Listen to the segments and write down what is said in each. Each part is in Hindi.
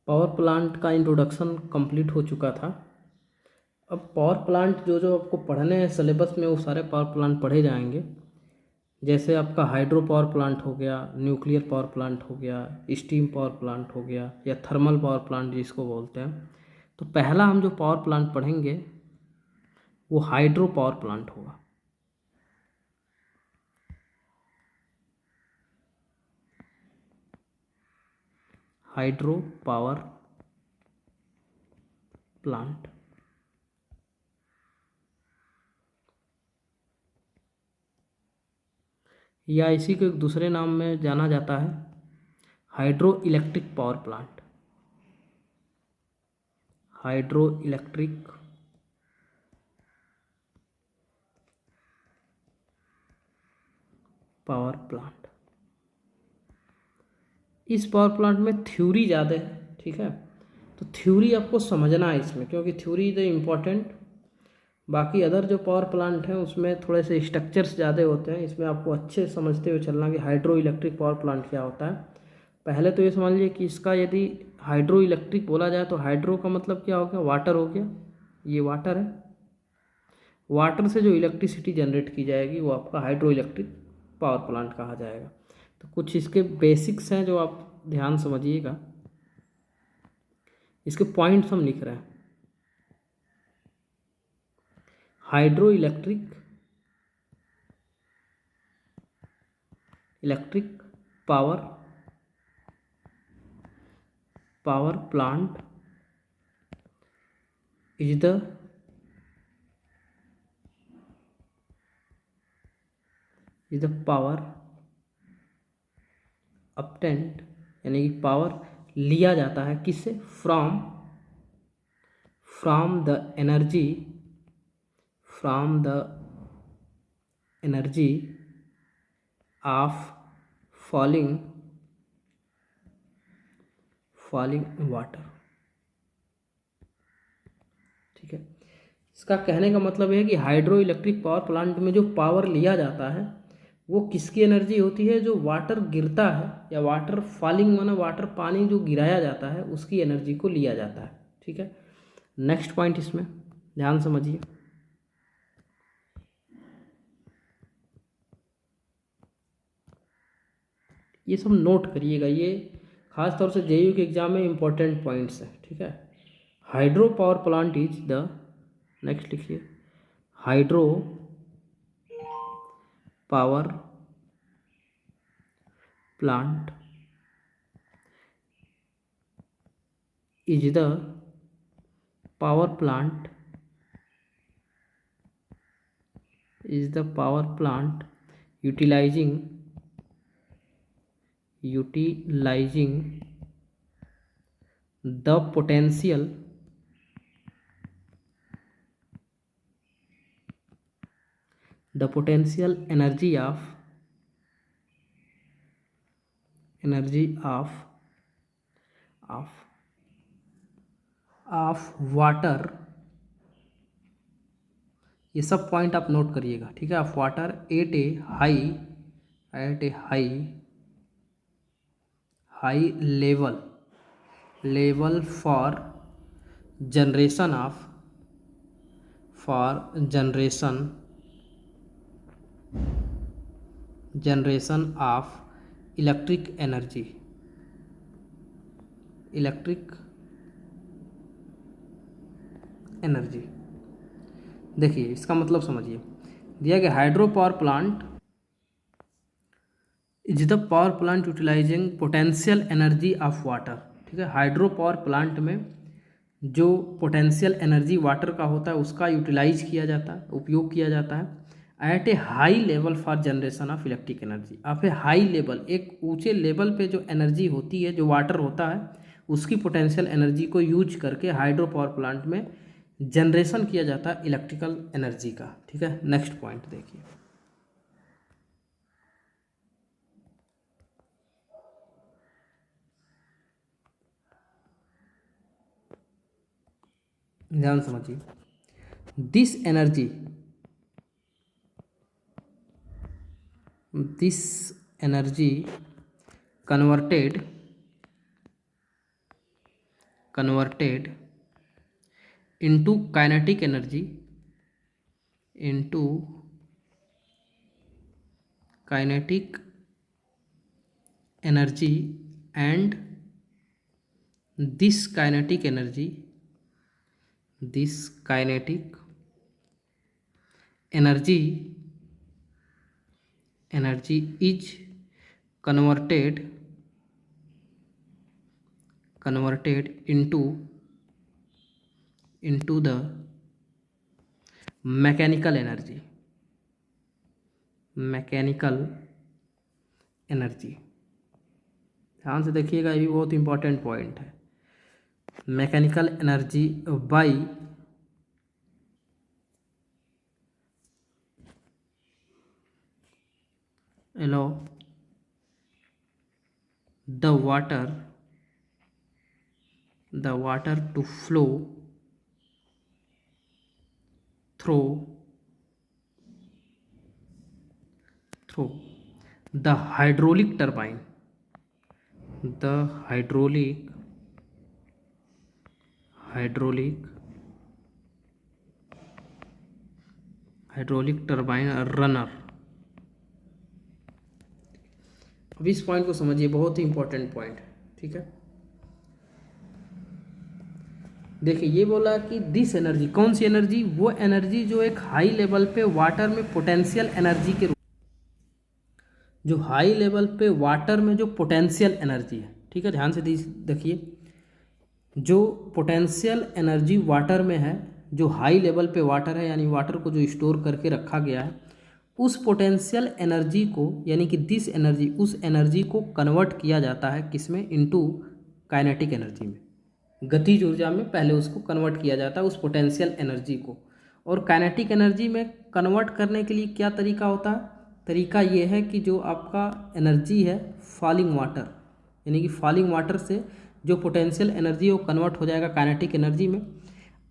पावर प्लांट का इंट्रोडक्शन कंप्लीट हो चुका था। अब पावर प्लांट जो जो आपको पढ़ने हैं सिलेबस में, वो सारे पावर प्लांट पढ़े जाएंगे। जैसे आपका हाइड्रो पावर प्लांट हो गया, न्यूक्लियर पावर प्लांट हो गया, स्टीम पावर प्लांट हो गया, या थर्मल पावर प्लांट जिसको बोलते हैं। तो पहला हम जो पावर प्लांट पढ़ेंगे वो हाइड्रो पावर प्लांट होगा। हाइड्रो पावर प्लांट या इसी को एक दूसरे नाम में जाना जाता है hydro electric power plant. Hydro electric power plant. इस पावर प्लांट में थ्योरी ज़्यादा है, ठीक है। तो थ्योरी आपको समझना है इसमें, क्योंकि थ्योरी इज इम्पॉर्टेंट। बाकी अदर जो पावर प्लांट हैं उसमें थोड़े से स्ट्रक्चर्स ज़्यादा होते हैं। इसमें आपको अच्छे समझते हुए चलना कि हाइड्रो इलेक्ट्रिक पावर प्लांट क्या होता है। पहले तो ये समझ लीजिए कि इसका यदि हाइड्रो इलेक्ट्रिक बोला जाए तो हाइड्रो का मतलब क्या हो गया, वाटर हो गया। ये वाटर है, वाटर से जो इलेक्ट्रिसिटी जनरेट की जाएगी वो आपका हाइड्रो इलेक्ट्रिक पावर प्लांट कहा जाएगा। तो कुछ इसके बेसिक्स हैं जो आप ध्यान समझिएगा। इसके पॉइंट्स हम लिख रहे हैं। Hydro electric power plant is the power obtained, यानी कि पावर लिया जाता है किससे, from the energy of falling water. ठीक है। इसका कहने का मतलब है कि हाइड्रो इलेक्ट्रिक पावर प्लांट में जो पावर लिया जाता है वो किसकी एनर्जी होती है, जो वाटर गिरता है या वाटर फॉलिंग माना वाटर पानी जो गिराया जाता है उसकी एनर्जी को लिया जाता है। ठीक है। नेक्स्ट पॉइंट इसमें ध्यान समझिए। ये सब नोट करिएगा, ये खास तौर से जेयू के एग्जाम में इंपॉर्टेंट पॉइंट्स हैं। ठीक है। Hydro power plant is the, next लिखिए, hydro power plant is the power plant utilizing the potential energy of water। ये सब पॉइंट आप नोट करिएगा। ठीक है। Of water at a high level for generation of electric energy. देखिए इसका मतलब समझिए, दिया गया hydro power plant is the power plant utilising potential energy of water. ठीक है। हाइड्रो पावर प्लांट में जो पोटेंशियल एनर्जी वाटर का होता है उसका यूटिलाइज किया जाता है, उपयोग किया जाता है at a high level for generation of electric energy. आप हाई लेवल, एक ऊंचे लेवल पे जो एनर्जी होती है, जो वाटर होता है, उसकी पोटेंशियल एनर्जी को यूज करके हाइड्रो पावर प्लांट में जनरेशन किया जाता है इलेक्ट्रिकल एनर्जी का। ठीक है। नेक्स्ट पॉइंट देखिए, ध्यान समझिए। This energy converted converted into kinetic energy, into kinetic energy, and this kinetic energy, this kinetic energy is converted into the mechanical energy, ध्यान से देखिएगा, ये भी बहुत इंपॉर्टेंट पॉइंट है। Mechanical energy by allow the water to flow through the hydraulic turbine, hydraulic turbine runner। अब इस पॉइंट को समझिए, बहुत ही इंपॉर्टेंट पॉइंट है, ठीक है। देखिए ये बोला कि दिस एनर्जी, कौन सी एनर्जी? वो एनर्जी जो एक हाई लेवल पे वाटर में पोटेंशियल एनर्जी के रूप, जो हाई लेवल पे वाटर में जो पोटेंशियल एनर्जी है, ठीक है, ध्यान से देखिए, जो पोटेंशियल एनर्जी वाटर में है, जो हाई लेवल पे वाटर है, यानी वाटर को जो स्टोर करके रखा गया है, उस पोटेंशियल एनर्जी को, यानी कि दिस एनर्जी, उस एनर्जी को कन्वर्ट किया जाता है किसमें? इनटू काइनेटिक एनर्जी में, गतिज ऊर्जा में पहले उसको कन्वर्ट किया जाता है उस पोटेंशियल एनर्जी को। और काइनेटिक एनर्जी में कन्वर्ट करने के लिए क्या तरीका होता है? तरीका ये है कि जो आपका एनर्जी है फॉलिंग वाटर, यानी कि फॉलिंग वाटर से जो पोटेंशियल एनर्जी है वो कन्वर्ट हो जाएगा काइनेटिक एनर्जी में,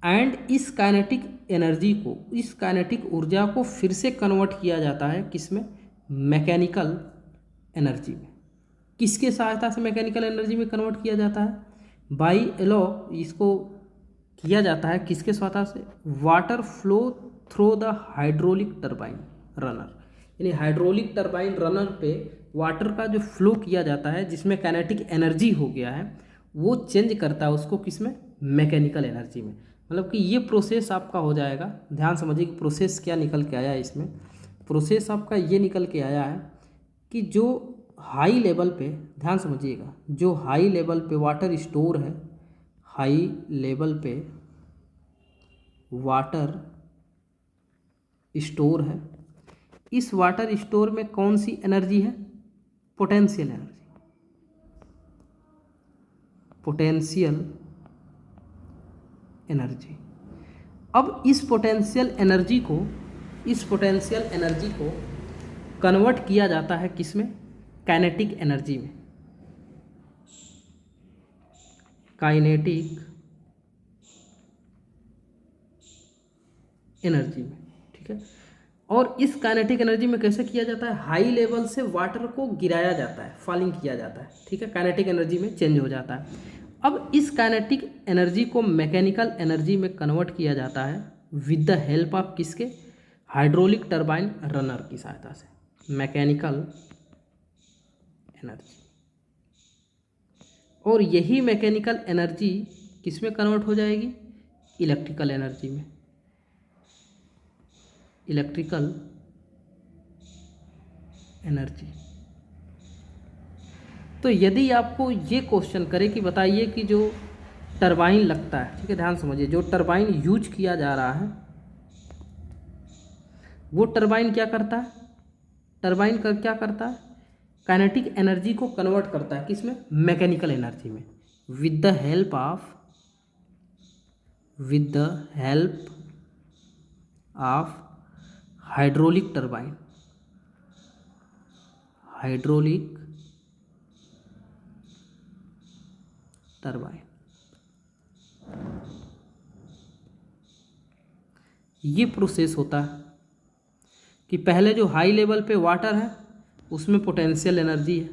एंड इस काइनेटिक एनर्जी को, इस काइनेटिक ऊर्जा को फिर से कन्वर्ट किया जाता है किसमें? मैकेनिकल एनर्जी में। किसके सहायता से मैकेनिकल एनर्जी में कन्वर्ट किया जाता है? बाई एलो, इसको किया जाता है किसके सहायता से? Water flow through the hydraulic turbine runner, यानी हाइड्रोलिक टरबाइन रनर पे वाटर का जो फ्लो किया जाता है, जिसमें काइनेटिक एनर्जी हो गया है, वो चेंज करता है उसको किसमें? मैकेनिकल एनर्जी में। मतलब कि ये प्रोसेस आपका हो जाएगा। ध्यान समझिए कि प्रोसेस क्या निकल के आया है इसमें। प्रोसेस आपका ये निकल के आया है कि जो हाई लेवल पे, ध्यान समझिएगा, जो हाई लेवल पे वाटर स्टोर है, हाई लेवल पे वाटर स्टोर है, इस वाटर स्टोर में कौन सी एनर्जी है? Potential energy, potential energy. अब इस पोटेंशियल एनर्जी को कन्वर्ट किया जाता है किसमें? काइनेटिक एनर्जी में, काइनेटिक एनर्जी में, ठीक है। और इस काइनेटिक एनर्जी में कैसे किया जाता है? हाई लेवल से वाटर को गिराया जाता है, फॉलिंग किया जाता है, ठीक है, काइनेटिक एनर्जी में चेंज हो जाता है। अब इस काइनेटिक एनर्जी को मैकेनिकल एनर्जी में कन्वर्ट किया जाता है विद द हेल्प ऑफ किसके? हाइड्रोलिक टरबाइन रनर की सहायता से, मैकेनिकल एनर्जी। और यही मैकेनिकल एनर्जी किस में कन्वर्ट हो जाएगी? इलेक्ट्रिकल एनर्जी में, इलेक्ट्रिकल एनर्जी। तो यदि आपको ये क्वेश्चन करे कि बताइए कि जो टरबाइन लगता है, ठीक है, ध्यान समझिए, जो टरबाइन यूज किया जा रहा है, वो टरबाइन क्या करता है? टरबाइन का क्या करता है? काइनेटिक एनर्जी को कन्वर्ट करता है किसमें? मैकेनिकल एनर्जी में, with the help of hydraulic turbine, hydraulic turbine. ये प्रोसेस होता है कि पहले जो हाई लेवल पे वाटर है उसमें पोटेंशियल एनर्जी है,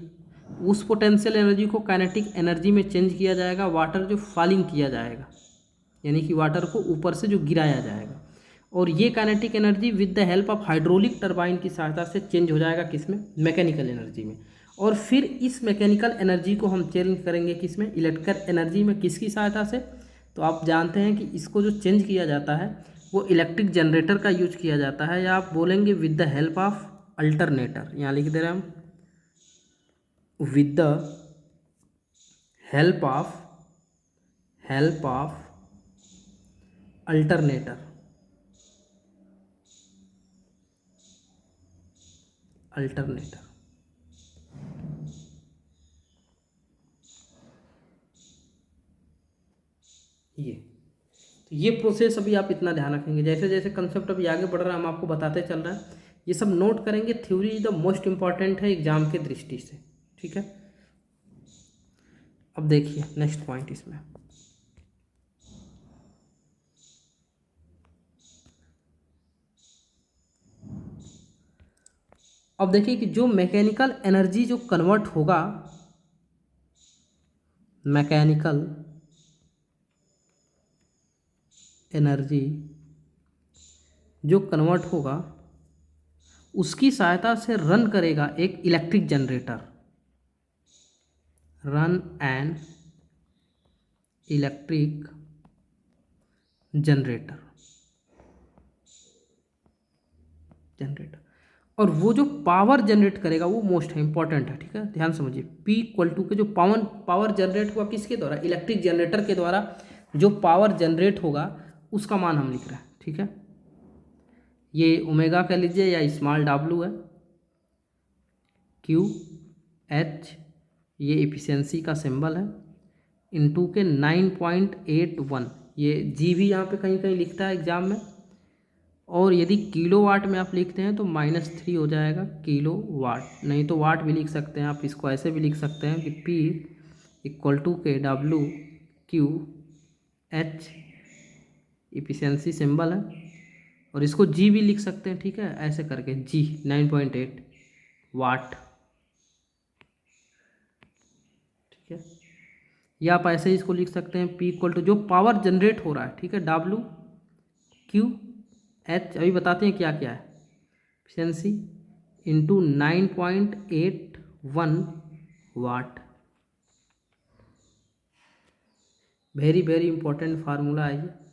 उस पोटेंशियल एनर्जी को काइनेटिक एनर्जी में चेंज किया जाएगा, वाटर जो फॉलिंग किया जाएगा, यानी कि वाटर को ऊपर से जो गिराया जाएगा, और ये kinetic energy with the help of hydraulic turbine की सहायता से चेंज हो जाएगा किसमें, मैकेनिकल एनर्जी में। और फिर इस मैकेनिकल एनर्जी को हम चेंज करेंगे किसमें, इलेक्ट्रिकल एनर्जी में। किसकी सहायता से, तो आप जानते हैं कि इसको जो चेंज किया जाता है वो इलेक्ट्रिक जनरेटर का यूज किया जाता है, या आप बोलेंगे with the help of alternator. यहाँ लिख दे रहे हैं हम, with the help of alternator. ये प्रोसेस अभी आप इतना ध्यान रखेंगे। जैसे जैसे कंसेप्ट अभी आगे बढ़ रहा है हम आपको बताते चल रहा है, ये सब नोट करेंगे। Theory is the most important है एग्जाम के दृष्टि से, ठीक है। अब देखिए नेक्स्ट पॉइंट इसमें, अब देखिए कि जो मैकेनिकल एनर्जी जो कन्वर्ट होगा, मैकेनिकल एनर्जी जो कन्वर्ट होगा उसकी सहायता से रन करेगा एक electric generator, run an electric generator. और वो जो पावर जनरेट करेगा वो मोस्ट है इंपॉर्टेंट है, ठीक है, ध्यान समझिए। P इक्वल टू के जो पावर जनरेट हुआ किसके द्वारा, इलेक्ट्रिक जनरेटर के द्वारा जो पावर जनरेट होगा उसका मान हम लिख रहे हैं, ठीक है। ये ओमेगा कह लीजिए या स्मॉल w है, QH ये एफिशिएंसी का सिंबल है, इनटू के 9.81, ये जी भी यहाँ पे कहीं कहीं लिखता है एग्जाम में, और यदि किलोवाट में आप लिखते हैं तो -3 हो जाएगा किलो वाट, नहीं तो वाट भी लिख सकते हैं आप। इसको ऐसे भी लिख सकते हैं कि P इक्वल टू के WQH इफिशियंसी सिंबल है, और इसको जी भी लिख सकते हैं, ठीक है, ऐसे करके जी 9.8 वाट, ठीक है। या आप ऐसे ही इसको लिख सकते हैं P इक्वल टू जो पावर जनरेट हो रहा है, ठीक है, WQH अभी बताते हैं क्या क्या है, एफिशिएंसी इंटू 9.81 वाट। वेरी वेरी इंपॉर्टेंट फार्मूला है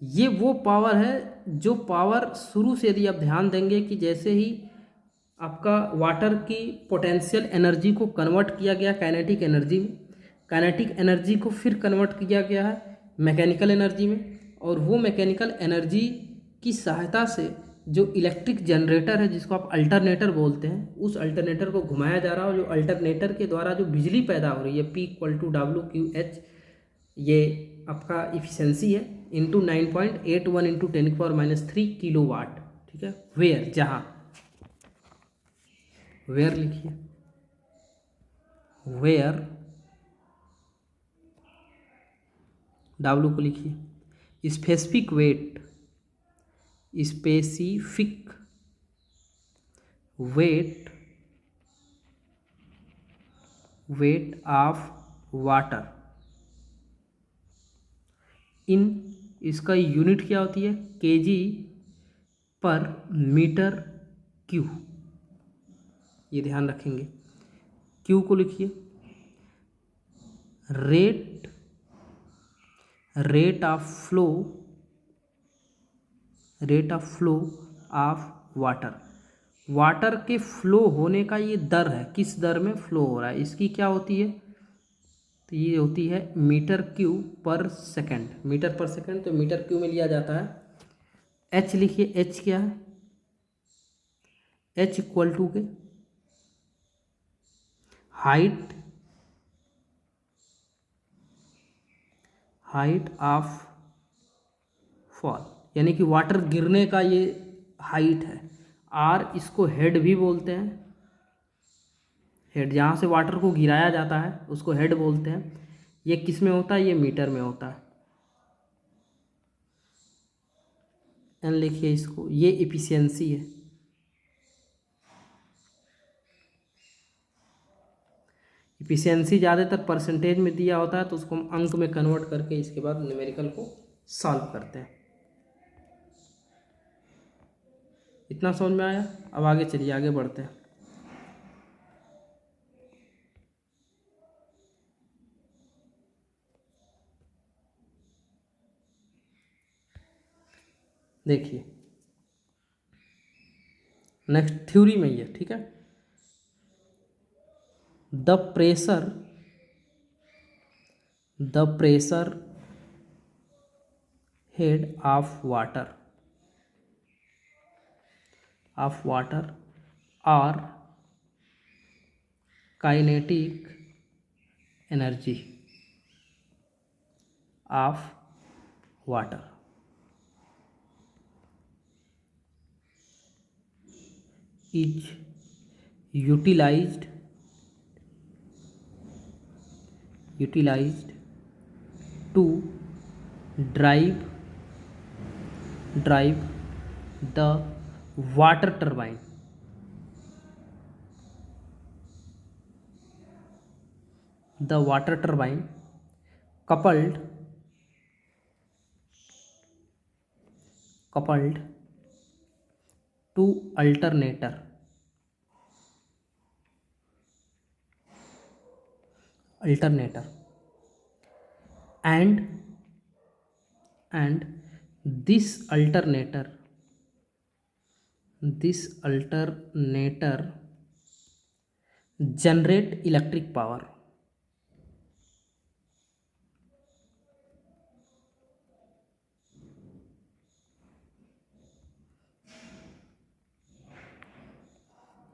ये वो पावर है जो पावर शुरू से, यदि आप ध्यान देंगे कि जैसे ही आपका वाटर की पोटेंशियल एनर्जी को कन्वर्ट किया गया काइनेटिक एनर्जी में, काइनेटिक एनर्जी को फिर कन्वर्ट किया गया है मैकेनिकल एनर्जी में, और वो मैकेनिकल एनर्जी की सहायता से जो इलेक्ट्रिक जनरेटर है जिसको आप अल्टरनेटर बोलते हैं, उस अल्टरनेटर को घुमाया जा रहा है, और जो अल्टरनेटर के द्वारा जो बिजली पैदा हो रही है P इक्वल टू WQH ये आपका इफिशियंसी है, इंटू 9.81 इंटू 10⁻³ किलो वाट, ठीक है। वेयर, जहाँ, वेयर लिखिए, वेयर W को लिखिए, specific weight, specific weight, weight of water in, इसका यूनिट क्या होती है, kg/m³, ये ध्यान रखेंगे। Q को लिखिए rate of flow of water, water के फ्लो होने का ये दर है, किस दर में फ्लो हो रहा है, इसकी क्या होती है, तो ये होती है m³/s, मीटर/सेकंड, तो मीटर क्यू में लिया जाता है। H लिखिए, H क्या है, H इक्वल टू के हाइट ऑफ फॉल, यानी कि वाटर गिरने का ये हाइट है। R इसको हेड भी बोलते हैं, हेड, जहाँ से वाटर को गिराया जाता है उसको हेड बोलते हैं। ये किस में होता है? ये मीटर में होता है। एन लिखिए इसको, ये इफिशियंसी है। इफिशियंसी ज़्यादातर परसेंटेज में दिया होता है, तो उसको हम अंक में कन्वर्ट करके इसके बाद न्यूमेरिकल को सॉल्व करते हैं। इतना समझ में आया? अब आगे चलिए, आगे बढ़ते हैं। देखिए नेक्स्ट थ्योरी में ही है, ठीक है। The pressure head of water और kinetic energy of water is utilized to drive the water turbine coupled to alternator and this alternator generate electric power।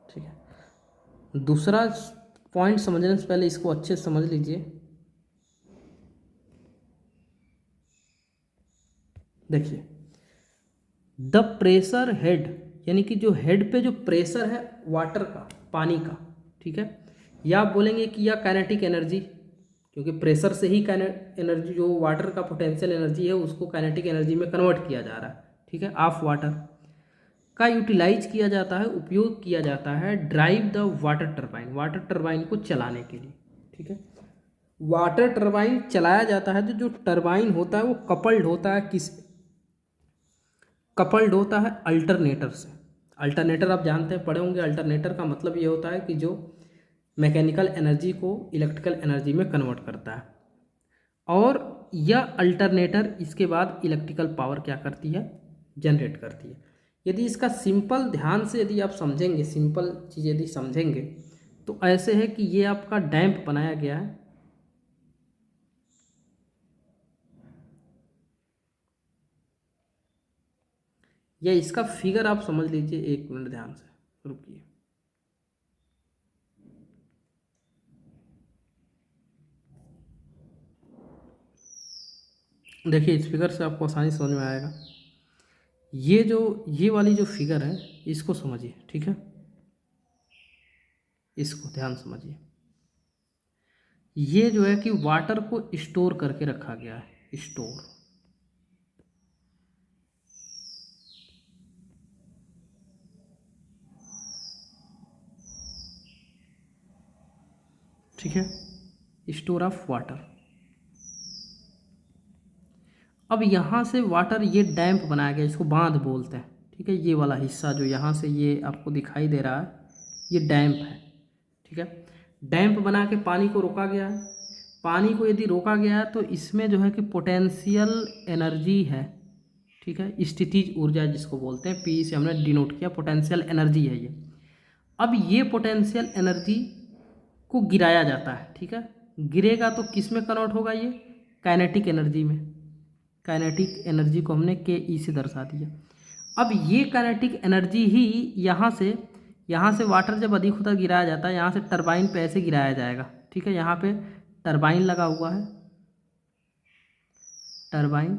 ठीक है, दूसरा पॉइंट समझने से पहले इसको अच्छे से समझ लीजिए। देखिए द प्रेशर हेड, यानी कि जो हेड पे जो प्रेशर है वाटर का, पानी का, ठीक है, या आप बोलेंगे कि या काइनेटिक एनर्जी, क्योंकि प्रेशर से ही एनर्जी, जो वाटर का पोटेंशियल एनर्जी है उसको काइनेटिक एनर्जी में कन्वर्ट किया जा रहा है, ठीक है, ऑफ वाटर का यूटिलाइज किया जाता है, उपयोग किया जाता है ड्राइव द वाटर टरबाइन को चलाने के लिए, ठीक है। वाटर टरबाइन चलाया जाता है, तो जो टरबाइन होता है वो कपल्ड होता है अल्टरनेटर से। अल्टरनेटर आप जानते हैं, पढ़े होंगे। अल्टरनेटर का मतलब ये होता है कि जो मैकेनिकल एनर्जी को इलेक्ट्रिकल एनर्जी में कन्वर्ट करता है, और यह अल्टरनेटर इसके बाद इलेक्ट्रिकल पावर क्या करती है? जनरेट करती है। यदि इसका सिंपल ध्यान से यदि आप समझेंगे, सिंपल चीज़ यदि समझेंगे, तो ऐसे है कि ये आपका डैम्प बनाया गया है, या इसका फिगर आप समझ लीजिए। एक मिनट ध्यान से रुकिए। देखिए इस फिगर से आपको आसानी समझ में आएगा। ये वाली जो फिगर है इसको समझिए, ठीक है, इसको ध्यान समझिए। ये जो है कि वाटर को स्टोर करके रखा गया है, स्टोर, ठीक है, स्टोर ऑफ वाटर। अब यहाँ से वाटर, ये डैम्प बनाया गया, इसको बांध बोलते हैं, ठीक है। ये वाला हिस्सा जो यहाँ से ये आपको दिखाई दे रहा है, ये डैम्प है, ठीक है। डैम्प बना के पानी को रोका गया है। पानी को यदि रोका गया है तो इसमें जो है कि पोटेंशियल एनर्जी है, ठीक है, स्थितिज ऊर्जा जिसको बोलते हैं, पी से हमने डिनोट किया, पोटेंशियल एनर्जी है ये। अब ये पोटेंशियल एनर्जी को गिराया जाता है, ठीक है। गिरेगा तो किस में कन्वर्ट होगा? ये काइनेटिक एनर्जी में। काइनेटिक एनर्जी को हमने के ई से दर्शा दिया। अब ये काइनेटिक एनर्जी ही यहाँ से वाटर जब अधिक होता गिराया जाता है, यहाँ से टरबाइन पे ऐसे गिराया जाएगा, ठीक है। यहाँ पे टरबाइन लगा हुआ है, टरबाइन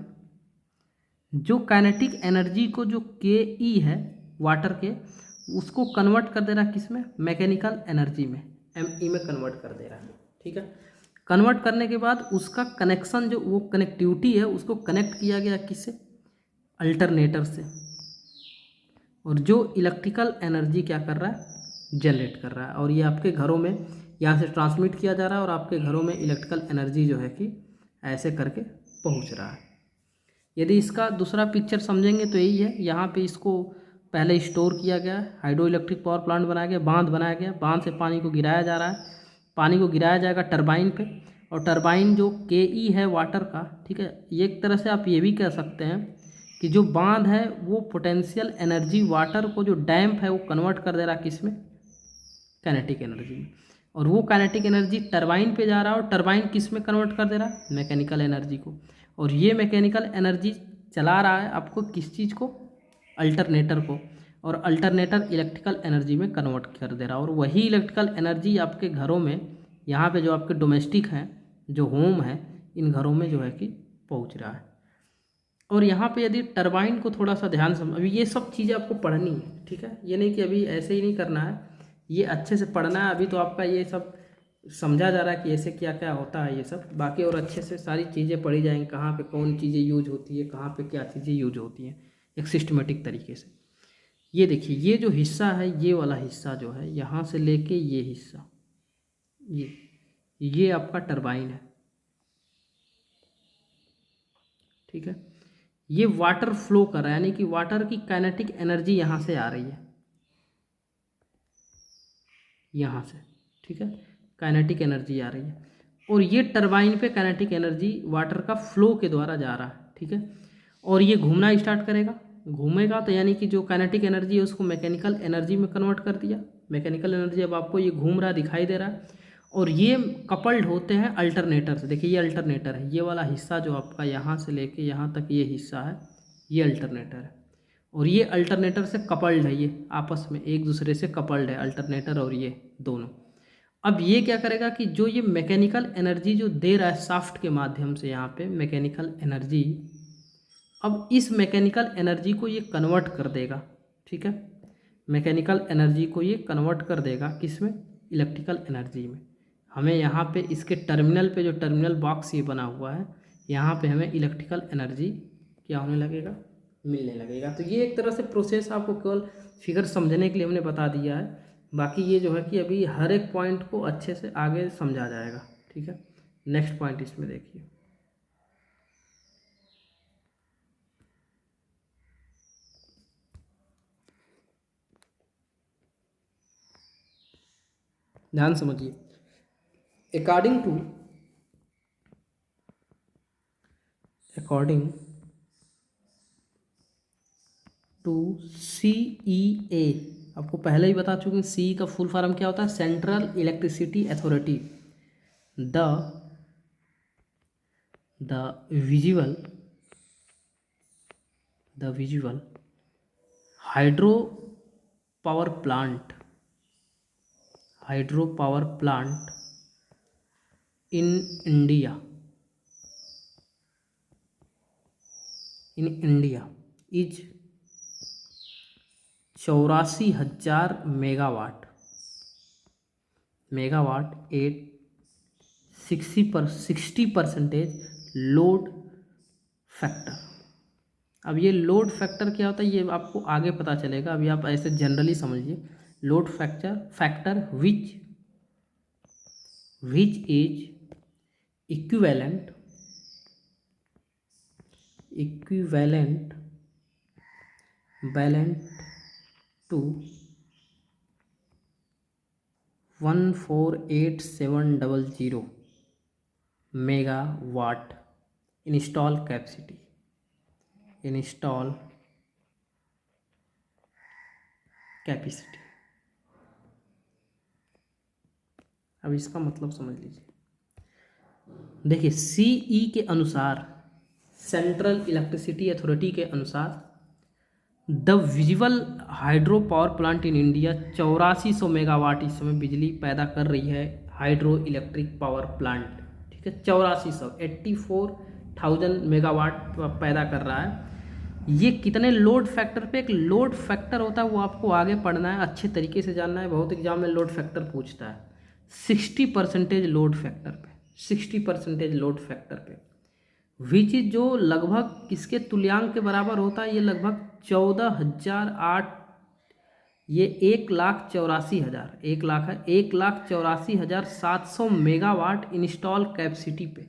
जो काइनेटिक एनर्जी को, जो के ई है वाटर के, उसको कन्वर्ट कर दे रहा है किस में? मैकेनिकल एनर्जी में। ME में कन्वर्ट कर दे रहा है, ठीक है। कन्वर्ट करने के बाद उसका कनेक्शन जो वो कनेक्टिविटी है उसको कनेक्ट किया गया किससे, अल्टरनेटर से, और जो इलेक्ट्रिकल एनर्जी क्या कर रहा है, जनरेट कर रहा है, और ये आपके घरों में यहाँ से ट्रांसमिट किया जा रहा है और आपके घरों में इलेक्ट्रिकल एनर्जी जो है कि ऐसे करके पहुँच रहा है। यदि इसका दूसरा पिक्चर समझेंगे तो यही है, यहाँ पे इसको पहले स्टोर किया गया है, हाइड्रो इलेक्ट्रिक पावर प्लांट बनाया गया, बांध बनाया गया, बांध से पानी को गिराया जा रहा है, पानी को गिराया जाएगा टरबाइन पे, और टरबाइन जो KE है वाटर का, ठीक है, एक तरह से आप ये भी कह सकते हैं कि जो बांध है वो पोटेंशियल एनर्जी वाटर को, जो डैम्प है वो कन्वर्ट कर दे रहा है किस में, काइनेटिक एनर्जी में, और वो काइनेटिक एनर्जी टरबाइन पे जा रहा है, और टरबाइन किस में कन्वर्ट कर दे रहा है, मैकेनिकल एनर्जी को, और ये मैकेनिकल एनर्जी चला रहा है आपको किस चीज़ को, अल्टरनेटर को, और अल्टरनेटर इलेक्ट्रिकल एनर्जी में कन्वर्ट कर दे रहा है, और वही इलेक्ट्रिकल एनर्जी आपके घरों में, यहाँ पे जो आपके डोमेस्टिक हैं, जो होम है, इन घरों में जो है कि पहुँच रहा है। और यहाँ पे यदि टरबाइन को थोड़ा सा ध्यान से, अभी ये सब चीज़ें आपको पढ़नी है, ठीक है, ये नहीं कि अभी ऐसे ही नहीं करना है, ये अच्छे से पढ़ना है। अभी तो आपका ये सब समझा जा रहा है कि ऐसे क्या क्या होता है ये सब, बाकी और अच्छे से सारी चीज़ें पढ़ी जाएंगी, कहाँ पे कौन चीज़ें यूज होती है, कहाँ पे क्या चीज़ें यूज होती हैं, एक सिस्टमेटिक तरीके से। ये देखिए, ये जो हिस्सा है, ये वाला हिस्सा जो है, यहाँ से लेके ये हिस्सा, ये आपका टरबाइन है, ठीक है। ये वाटर फ्लो कर रहा है, यानी कि वाटर की काइनेटिक एनर्जी यहाँ से आ रही है, यहाँ से, ठीक है, काइनेटिक एनर्जी आ रही है, और ये टरबाइन पे काइनेटिक एनर्जी वाटर का फ्लो के द्वारा जा रहा है, ठीक है। और ये घूमना स्टार्ट करेगा, घूमेगा तो यानी कि जो काइनेटिक एनर्जी है उसको मैकेनिकल एनर्जी में कन्वर्ट कर दिया, मैकेनिकल एनर्जी अब आपको ये घूम रहा दिखाई दे रहा है, और ये कपल्ड होते हैं अल्टरनेटर से। देखिए ये अल्टरनेटर है, ये वाला हिस्सा जो आपका यहाँ से लेके यहाँ तक ये हिस्सा है, ये अल्टरनेटर है, और ये अल्टरनेटर से कपल्ड है, ये आपस में एक दूसरे से कपल्ड है अल्टरनेटर और ये दोनों। अब ये क्या करेगा कि जो ये मैकेनिकल एनर्जी जो दे रहा है शाफ्ट के माध्यम से, यहाँ पे मैकेनिकल एनर्जी, अब इस मैकेनिकल एनर्जी को ये कन्वर्ट कर देगा, ठीक है, मैकेनिकल एनर्जी को ये कन्वर्ट कर देगा किस में, इलेक्ट्रिकल एनर्जी में। हमें यहाँ पे इसके टर्मिनल पे, जो टर्मिनल बॉक्स ये बना हुआ है, यहाँ पे हमें इलेक्ट्रिकल एनर्जी क्या होने लगेगा, मिलने लगेगा। तो ये एक तरह से प्रोसेस आपको केवल फिगर समझने के लिए हमने बता दिया है, बाकी ये जो है कि अभी हर एक पॉइंट को अच्छे से आगे समझा जाएगा, ठीक है। नेक्स्ट पॉइंट इसमें देखिए, ध्यान समझिए। अकॉर्डिंग टू CEA, आपको पहले ही बता चुके हैं, CE का फुल फॉर्म क्या होता है, central electricity authority. The visual hydro power plant in India is 84,000 megawatt at 60% load factor. अब ये लोड फैक्टर क्या होता है ये आपको आगे पता चलेगा, अभी आप ऐसे जनरली समझिए। Load factor which is equivalent to 148,700 megawatt install capacity. अब इसका मतलब समझ लीजिए। देखिए CE के अनुसार, सेंट्रल इलेक्ट्रिसिटी अथॉरिटी के अनुसार, the visual hydro power plant in India 8400 megawatt इस समय बिजली पैदा कर रही है, हाइड्रो इलेक्ट्रिक पावर प्लांट, ठीक है, 84,000 मेगावाट पैदा कर रहा है। ये कितने लोड फैक्टर पे, एक लोड फैक्टर होता है वो आपको आगे पढ़ना है, अच्छे तरीके से जानना है, बहुत एग्जाम में लोड फैक्टर पूछता है। 60% लोड फैक्टर पे, 60% लोड फैक्टर पे, विच इज जो लगभग किसके तुल्यांक के बराबर होता है, ये लगभग 14,008, ये 1,84,000, 1,00,000 है, 1,84,700 मेगावाट इंस्टॉल कैपेसिटी पे।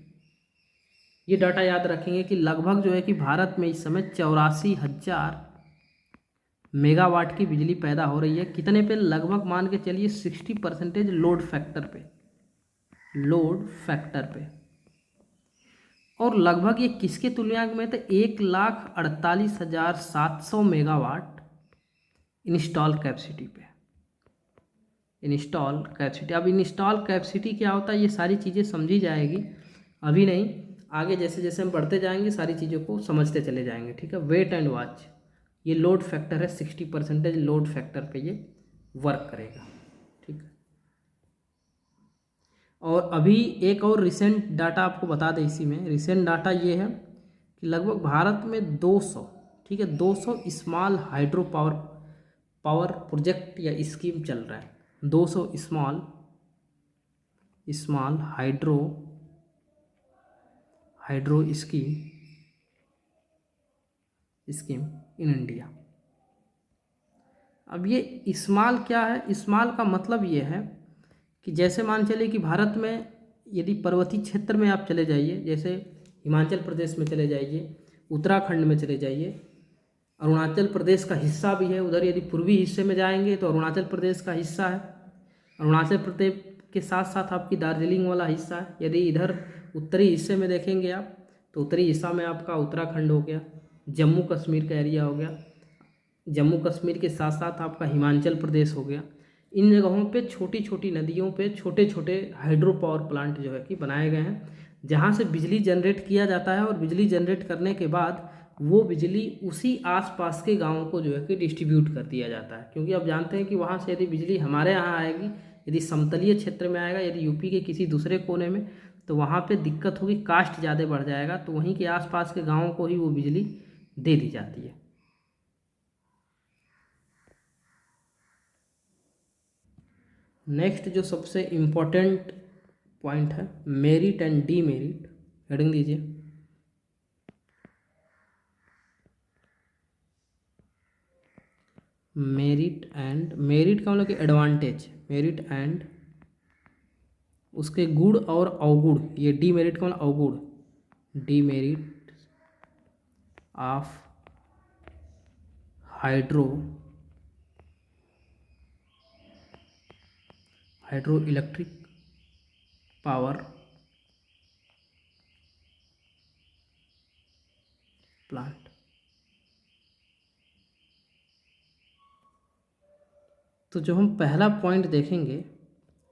ये डाटा याद रखेंगे कि लगभग जो है कि भारत में इस समय 84,000 मेगावाट की बिजली पैदा हो रही है। कितने पे? लगभग मान के चलिए 60% लोड फैक्टर पे, लोड फैक्टर पे। और लगभग ये किसके तुल्यांक में? तो 1,48,700 मेगावाट इंस्टॉल कैपेसिटी पे, इंस्टॉल कैपेसिटी। अब इंस्टॉल कैपेसिटी क्या होता है, ये सारी चीज़ें समझी जाएगी, अभी नहीं, आगे जैसे जैसे हम बढ़ते जाएंगे सारी चीज़ों को समझते चले जाएंगे, ठीक है। वेट एंड वॉच, ये लोड फैक्टर है, 60% लोड फैक्टर पे ये वर्क करेगा, ठीक है। और अभी एक और रिसेंट डाटा आपको बता दें, इसी में रिसेंट डाटा ये है कि लगभग भारत में 200, ठीक है, 200 स्मॉल हाइड्रो पावर प्रोजेक्ट या स्कीम चल रहा है। 200 small hydro scheme in India. अब ये स्मॉल क्या है? स्मॉल का मतलब ये है कि जैसे मान चलिए कि भारत में यदि पर्वतीय क्षेत्र में आप चले जाइए, जैसे हिमाचल प्रदेश में चले जाइए, उत्तराखंड में चले जाइए, अरुणाचल प्रदेश का हिस्सा भी है उधर, यदि पूर्वी हिस्से में जाएंगे तो अरुणाचल प्रदेश का हिस्सा है, अरुणाचल प्रदेश के साथ साथ आपकी दार्जिलिंग वाला हिस्सा है। यदि इधर उत्तरी हिस्से में देखेंगे आप तो उत्तरी हिस्सा में आपका उत्तराखंड हो गया, जम्मू कश्मीर का एरिया हो गया, जम्मू कश्मीर के साथ साथ आपका हिमाचल प्रदेश हो गया। इन जगहों पे छोटी छोटी नदियों पे छोटे छोटे हाइड्रो पावर प्लांट जो है कि बनाए गए हैं, जहाँ से बिजली जनरेट किया जाता है, और बिजली जनरेट करने के बाद वो बिजली उसी आसपास के गाँवों को जो है कि डिस्ट्रीब्यूट कर दिया जाता है। क्योंकि आप जानते हैं कि वहाँ से यदि बिजली हमारे यहाँ आएगी, यदि समतलीय क्षेत्र में आएगा, यदि यूपी के किसी दूसरे कोने में, तो वहाँ पे दिक्कत होगी, कास्ट ज़्यादा बढ़ जाएगा, तो वहीं के आसपास के गाँवों को ही वो बिजली दे दी जाती है। नेक्स्ट जो सबसे इम्पोर्टेंट पॉइंट है, मेरिट एंड डीमेरिट, हेडिंग दीजिए। मेरिट का मतलब कि एडवांटेज, मेरिट एंड उसके गुण और अवगुण, ये डीमेरिट का मतलब अवगुण, demerit of hydro electric power plant. तो जो हम पहला पॉइंट देखेंगे,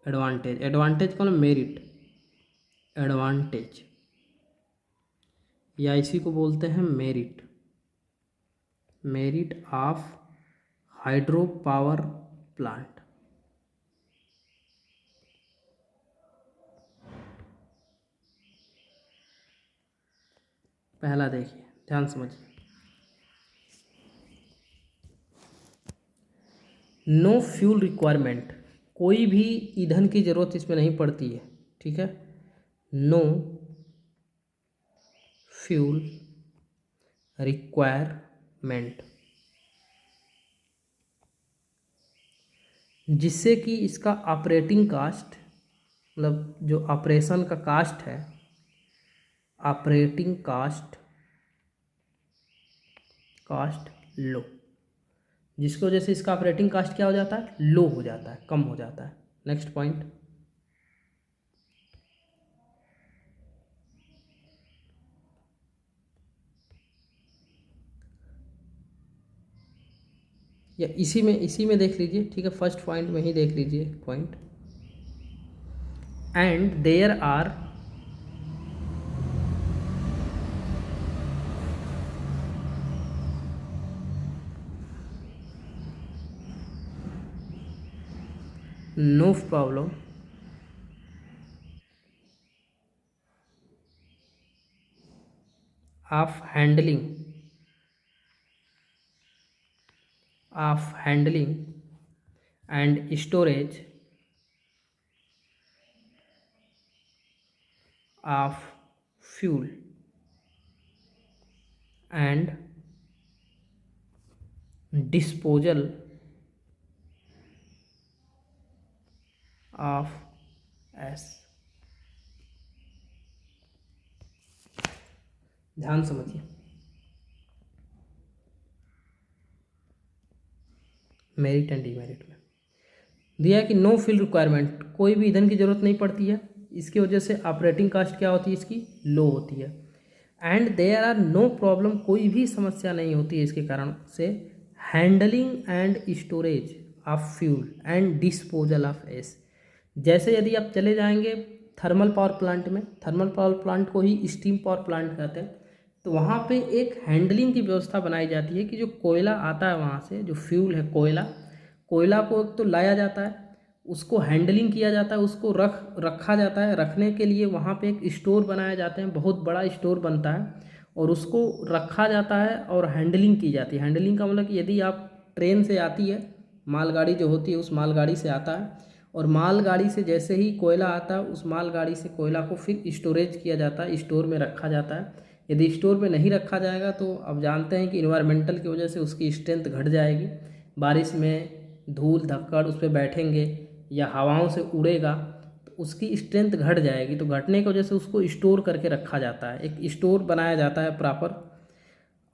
एडवांटेज का मतलब मेरिट, एडवांटेज, या इसी को बोलते हैं merit of hydro power plant. पहला देखिए, ध्यान समझिए, नो फ्यूल रिक्वायरमेंट, कोई भी ईंधन की ज़रूरत इसमें नहीं पड़ती है, ठीक है। नो फ्यूल रिक्वायरमेंट, जिससे कि इसका ऑपरेटिंग कास्ट, मतलब जो ऑपरेशन का कास्ट है, ऑपरेटिंग कास्ट लो, जिसकी वजह से इसका ऑपरेटिंग कास्ट क्या हो जाता है? लो हो जाता है, कम हो जाता है। नेक्स्ट पॉइंट, या इसी में देख लीजिए, ठीक है, फर्स्ट पॉइंट में ही देख लीजिए point, and there are no problem of handling and storage of fuel and disposal of S। ध्यान समझिए, मेरिट एंड डीमेरिट में दिया है कि नो फ्यूल रिक्वायरमेंट, कोई भी ईंधन की जरूरत नहीं पड़ती है, इसकी वजह से ऑपरेटिंग कास्ट क्या होती है, इसकी लो होती है। And there are no problem, कोई भी समस्या नहीं होती है इसके कारण से handling and storage of fuel and disposal of ash. जैसे यदि आप चले जाएंगे थर्मल पावर प्लांट में, थर्मल पावर प्लांट को ही स्टीम पावर प्लांट कहते हैं, तो वहाँ पे एक हैंडलिंग की व्यवस्था बनाई जाती है कि जो कोयला आता है वहाँ से, जो फ्यूल है कोयला, कोयला को एक तो लाया जाता है, उसको हैंडलिंग किया जाता है, उसको रखा जाता है, रखने के लिए वहाँ पे एक स्टोर बनाया जाते हैं, बहुत बड़ा स्टोर बनता है और उसको रखा जाता है और हैंडलिंग की जाती है। हैंडलिंग का मतलब कि यदि आप ट्रेन से आती है, मालगाड़ी जो होती है उस मालगाड़ी से आता है, और मालगाड़ी से जैसे ही कोयला आता है उस मालगाड़ी से कोयला को फिर स्टोरेज किया जाता है, स्टोर में रखा जाता है। यदि स्टोर में नहीं रखा जाएगा तो अब जानते हैं कि इन्वायरमेंटल की वजह से उसकी स्ट्रेंथ घट जाएगी, बारिश में धूल धक्कड़ उस पर बैठेंगे या हवाओं से उड़ेगा तो उसकी स्ट्रेंथ घट जाएगी, तो घटने की वजह से उसको स्टोर करके रखा जाता है, एक स्टोर बनाया जाता है प्रॉपर।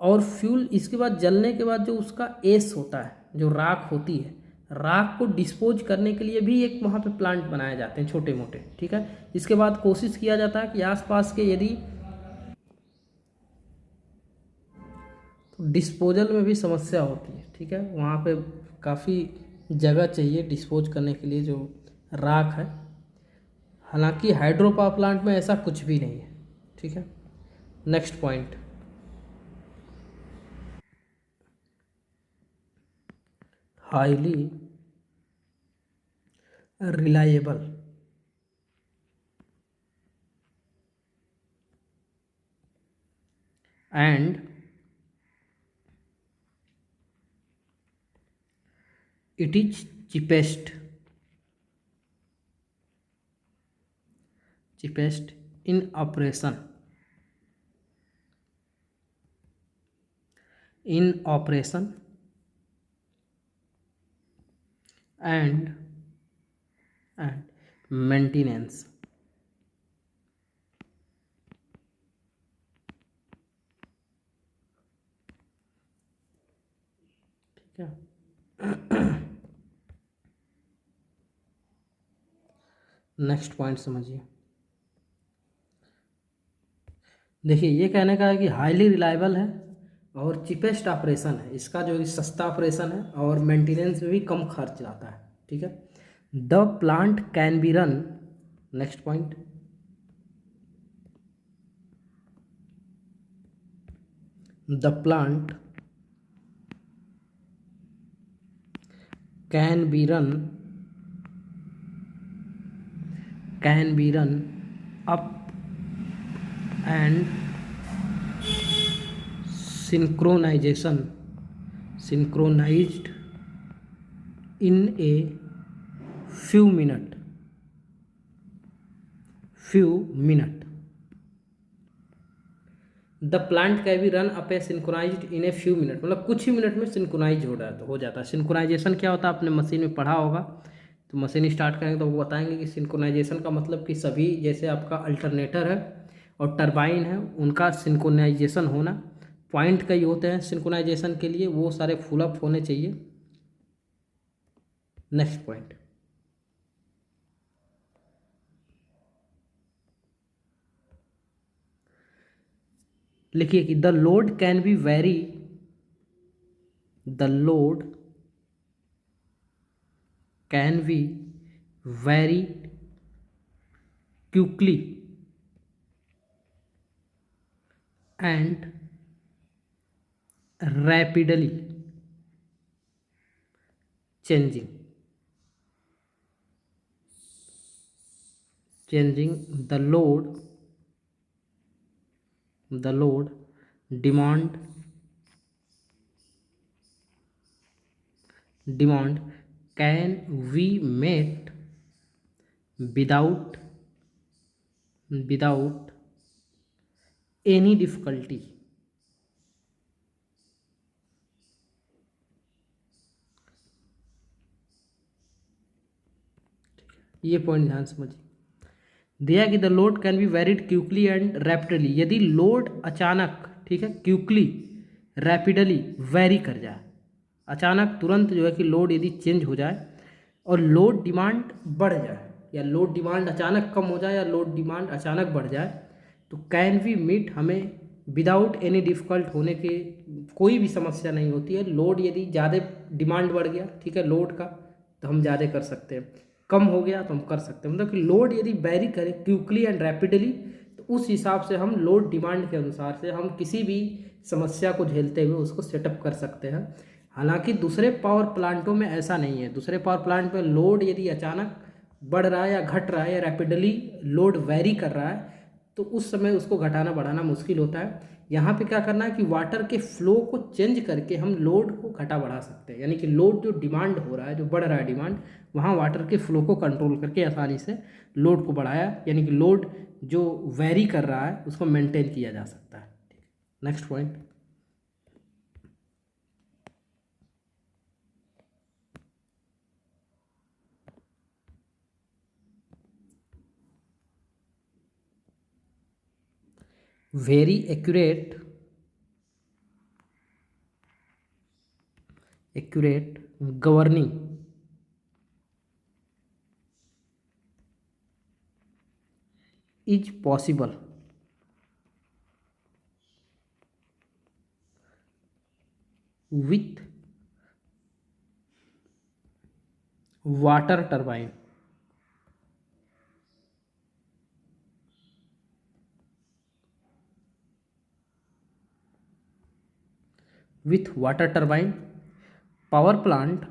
और फ्यूल इसके बाद जलने के बाद जो उसका एस होता है, जो राख होती है, राख को डिस्पोज करने के लिए भी एक वहाँ पे प्लांट बनाए जाते हैं छोटे मोटे, ठीक है। इसके बाद कोशिश किया जाता है कि आसपास के यदि डिस्पोजल में भी समस्या होती है, ठीक है, वहाँ पे काफ़ी जगह चाहिए डिस्पोज करने के लिए जो राख है। हालांकि हाइड्रो पावर प्लांट में ऐसा कुछ भी नहीं है, ठीक है। Next point, highly reliable and it is cheapest in operation and maintenance, ठीक है। नेक्स्ट पॉइंट समझिए, देखिए ये कहने का है कि हाईली रिलायबल है और चिपेस्ट ऑपरेशन है, इसका जो सस्ता ऑपरेशन है और मेंटेनेंस में भी कम खर्च आता है, ठीक है। The plant can be run, next point, the plant can be run up and synchronized in a few minute the plant can be run up a synchronised in a few minute, मतलब कुछ ही मिनट में सिंक्रोनाइज हो जाता है। सिंक्रोनाइजेशन क्या होता है, आपने मशीन में पढ़ा होगा, तो मशीन स्टार्ट करेंगे तो वो बताएंगे कि सिंक्रोनाइजेशन का मतलब कि सभी जैसे आपका अल्टरनेटर है और टरबाइन है उनका सिंक्रोनाइजेशन होना, पॉइंट कई होते हैं सिंक्रोनाइजेशन के लिए, वो सारे फुल अप होने चाहिए। नेक्स्ट पॉइंट, लिखिए कि the load can be very, the load can be very quickly and rapidly changing the load demand can be met without without any difficulty. ये पॉइंट ध्यान समझिए। दिया कि the load can be varied quickly and rapidly. यदि लोड अचानक, ठीक है, क्विकली रैपिडली वेरी कर जाए, अचानक तुरंत जो है कि लोड यदि चेंज हो जाए और लोड डिमांड बढ़ जाए, या लोड डिमांड अचानक कम हो जाए या लोड डिमांड अचानक बढ़ जाए, तो कैन वी मीट, हमें विदाउट एनी डिफ़िकल्ट होने के कोई भी समस्या नहीं होती है। लोड यदि ज़्यादा डिमांड बढ़ गया, ठीक है, लोड का, तो हम ज़्यादा कर सकते हैं, कम हो गया तो हम कर सकते हैं। मतलब कि लोड यदि वेरी करे क्विकली एंड रैपिडली, तो उस हिसाब से हम लोड डिमांड के अनुसार से हम किसी भी समस्या को झेलते हुए उसको सेटअप कर सकते हैं। हालांकि दूसरे पावर प्लांटों में ऐसा नहीं है। दूसरे पावर प्लांट में लोड यदि अचानक बढ़ रहा है या घट रहा है या रैपिडली लोड वेरी कर रहा है, तो उस समय उसको घटाना बढ़ाना मुश्किल होता है। यहाँ पे क्या करना है कि वाटर के फ्लो को चेंज करके हम लोड को घटा बढ़ा सकते हैं। यानी कि लोड जो डिमांड हो रहा है, जो बढ़ रहा है डिमांड, वहाँ वाटर के फ्लो को कंट्रोल करके आसानी से लोड को बढ़ाया, यानी कि लोड जो वेरी कर रहा है उसको मेंटेन किया जा सकता है। Next point, very accurate governing is possible with water turbine. With water turbine, power plant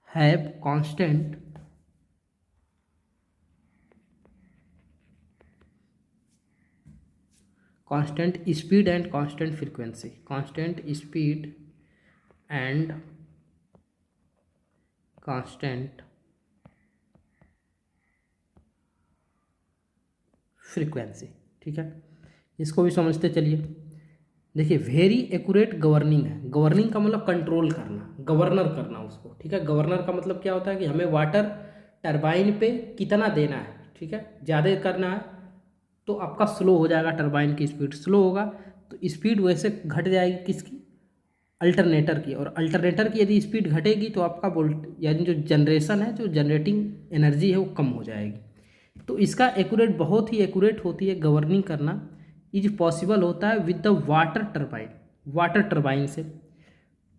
have constant speed and constant frequency. Constant speed and constant frequency. ठीक है, इसको भी समझते चलिए। देखिए, वेरी एक्यूरेट गवर्निंग है। गवर्निंग का मतलब कंट्रोल करना, गवर्नर करना उसको। ठीक है, गवर्नर का मतलब क्या होता है कि हमें वाटर टरबाइन पे कितना देना है। ठीक है, ज़्यादा करना है तो आपका स्लो हो जाएगा, टरबाइन की स्पीड स्लो होगा तो स्पीड वैसे घट जाएगी किसकी, अल्टरनेटर की। और अल्टरनेटर की यदि स्पीड घटेगी तो आपका वोल्ट यानी जो जनरेशन है, जो जनरेटिंग एनर्जी है वो कम हो जाएगी। तो इसका एक्यूरेट, बहुत ही एक्यूरेट होती है गवर्निंग करना, इज पॉसिबल होता है with the water turbine. Water turbine से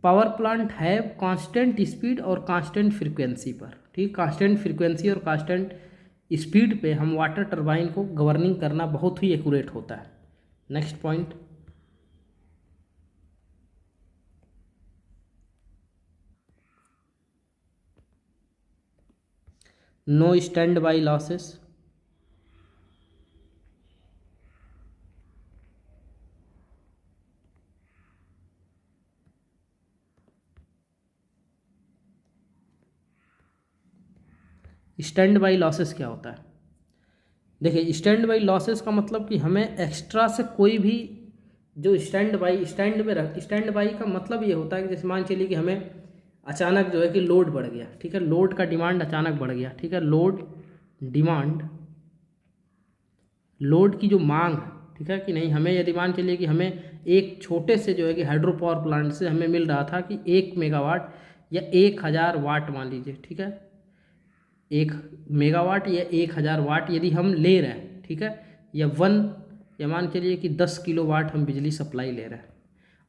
पावर प्लांट है कांस्टेंट स्पीड और कांस्टेंट फ्रीक्वेंसी पर। ठीक, कांस्टेंट फ्रीक्वेंसी और कांस्टेंट स्पीड पे हम वाटर टरबाइन को गवर्निंग करना बहुत ही एक्यूरेट होता है। Next point, know stand by losses. Stand by losses क्या होता है? देखिए, स्टैंड बाई लॉसेस का मतलब कि हमें एक्स्ट्रा से कोई भी जो स्टैंड बाई का मतलब ये होता है कि जैसे मान चलिए कि हमें अचानक जो है कि लोड बढ़ गया। ठीक है, लोड का डिमांड अचानक बढ़ गया। ठीक है, लोड डिमांड, लोड की जो मांग, ठीक है कि नहीं, हमें यदि मान चलिए कि हमें एक छोटे से जो है कि हाइड्रो पावर प्लांट से हमें मिल रहा था कि 1 मेगावाट या 1000 वाट मान लीजिए। ठीक है, 1 मेगावाट या 1000 वाट यदि हम ले रहे हैं, ठीक है, या मान चलिए कि 10 किलोवाट हम बिजली सप्लाई ले रहे हैं।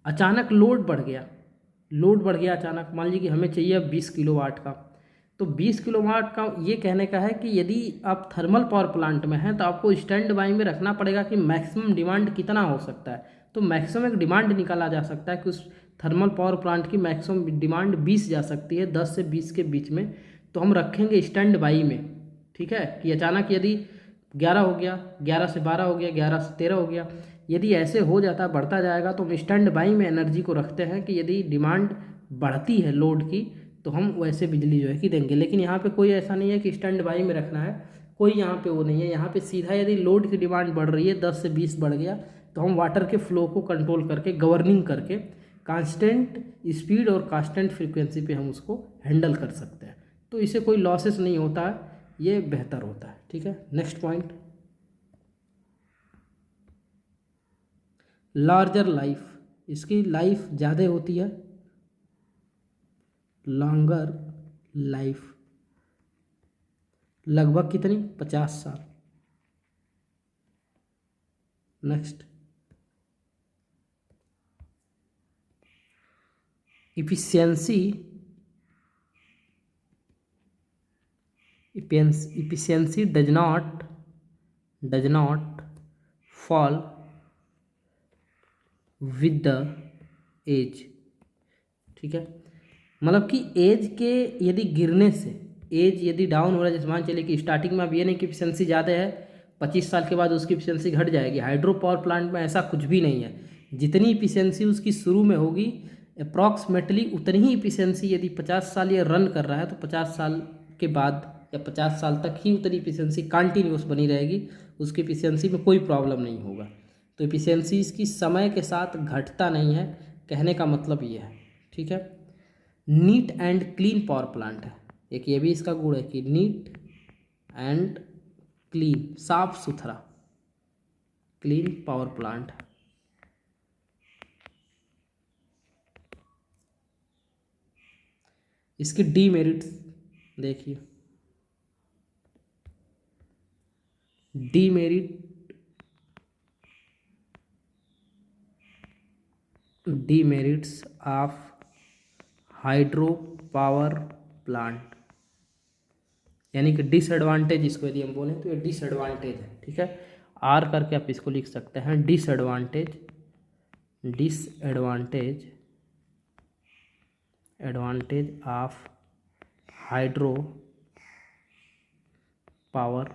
अचानक लोड बढ़ गया अचानक, मान लीजिए कि हमें चाहिए 20 किलोवाट का। तो 20 किलोवाट का ये कहने का है कि यदि आप थर्मल पावर प्लांट में हैं तो आपको स्टैंड बाई में रखना पड़ेगा कि मैक्सिमम डिमांड कितना हो सकता है। तो मैक्सिमम एक डिमांड निकाला जा सकता है कि उस थर्मल पावर प्लांट की मैक्सिमम डिमांड 20 जा सकती है, 10 से 20 के बीच में। तो हम रखेंगे स्टैंड बाई में। ठीक है, कि अचानक यदि 11 हो गया, 11 से 12 हो गया, 11 से 13 हो गया, यदि ऐसे हो जाता बढ़ता जाएगा तो हम स्टैंड बाई में एनर्जी को रखते हैं कि यदि डिमांड बढ़ती है लोड की तो हम वैसे बिजली जो है कि देंगे। लेकिन यहाँ पे कोई ऐसा नहीं है कि स्टैंड बाई में रखना है, कोई यहाँ पे वो नहीं है। यहाँ पे सीधा यदि लोड की डिमांड बढ़ रही है 10 से 20 बढ़ गया तो हम वाटर के फ्लो को कंट्रोल करके गवर्निंग करके कांस्टेंट स्पीड और कांस्टेंट फ्रीक्वेंसी पे हम उसको हैंडल कर सकते हैं। तो इसे कोई लॉसेस नहीं होता है, ये बेहतर होता है। ठीक है, नेक्स्ट पॉइंट, लार्जर लाइफ, इसकी लाइफ ज़्यादा होती है, लॉन्गर लाइफ, लगभग कितनी, 50 साल। Next, efficiency, efficiency does not fall with the age. ठीक है, मतलब कि एज के यदि गिरने से, एज यदि डाउन हो रहा है, जैसे मान चलिए कि स्टार्टिंग में अब ये नहीं कि एफिशिएंसी ज़्यादा है, 25 साल के बाद उसकी एफिशिएंसी घट जाएगी। हाइड्रो पावर प्लांट में ऐसा कुछ भी नहीं है, जितनी एफिशिएंसी उसकी शुरू में होगी अप्रॉक्सीमेटली उतनी ही एफिशिएंसी यदि 50 साल ये रन कर रहा है तो 50 साल के बाद या 50 साल तक ही उतनी एफिशिएंसी कंटिन्यूस बनी रहेगी, उसकी एफिशिएंसी में कोई प्रॉब्लम नहीं होगा। तो एफिशिएंसी इसकी समय के साथ घटता नहीं है, कहने का मतलब ये है। ठीक है, neat and clean power plant है, एक ये भी इसका गुण है कि नीट एंड क्लीन, साफ सुथरा, क्लीन पावर प्लांट है। इसकी डीमेरिट्स देखिए, demerits of hydro power plant, यानी कि डिसएडवांटेज इसको यदि हम बोलें तो ये डिसएडवांटेज है। ठीक है, आर करके आप इसको लिख सकते हैं, disadvantage, advantage of hydro power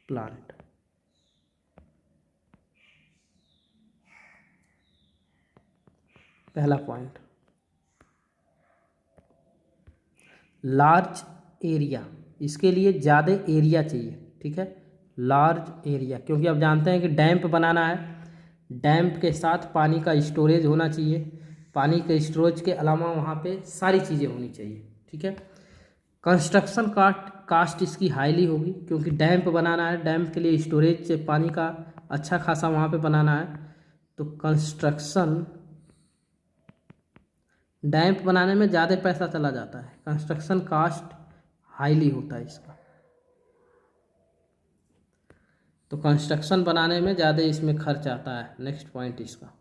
plant. पहला पॉइंट, लार्ज एरिया, इसके लिए ज़्यादा एरिया चाहिए। ठीक है, लार्ज एरिया, क्योंकि आप जानते हैं कि डैम्प बनाना है, डैम्प के साथ पानी का स्टोरेज होना चाहिए, पानी के स्टोरेज के अलावा वहाँ पे सारी चीज़ें होनी चाहिए। ठीक है, कंस्ट्रक्शन कास्ट इसकी हाईली होगी, क्योंकि डैम्प बनाना है, डैम्प के लिए स्टोरेज से पानी का अच्छा खासा वहाँ पे बनाना है, तो कंस्ट्रक्शन, डैम्प बनाने में ज़्यादा पैसा चला जाता है, कंस्ट्रक्शन कास्ट हाईली होता है इसका, तो कंस्ट्रक्शन बनाने में ज़्यादा इसमें खर्च आता है। नेक्स्ट पॉइंट इसका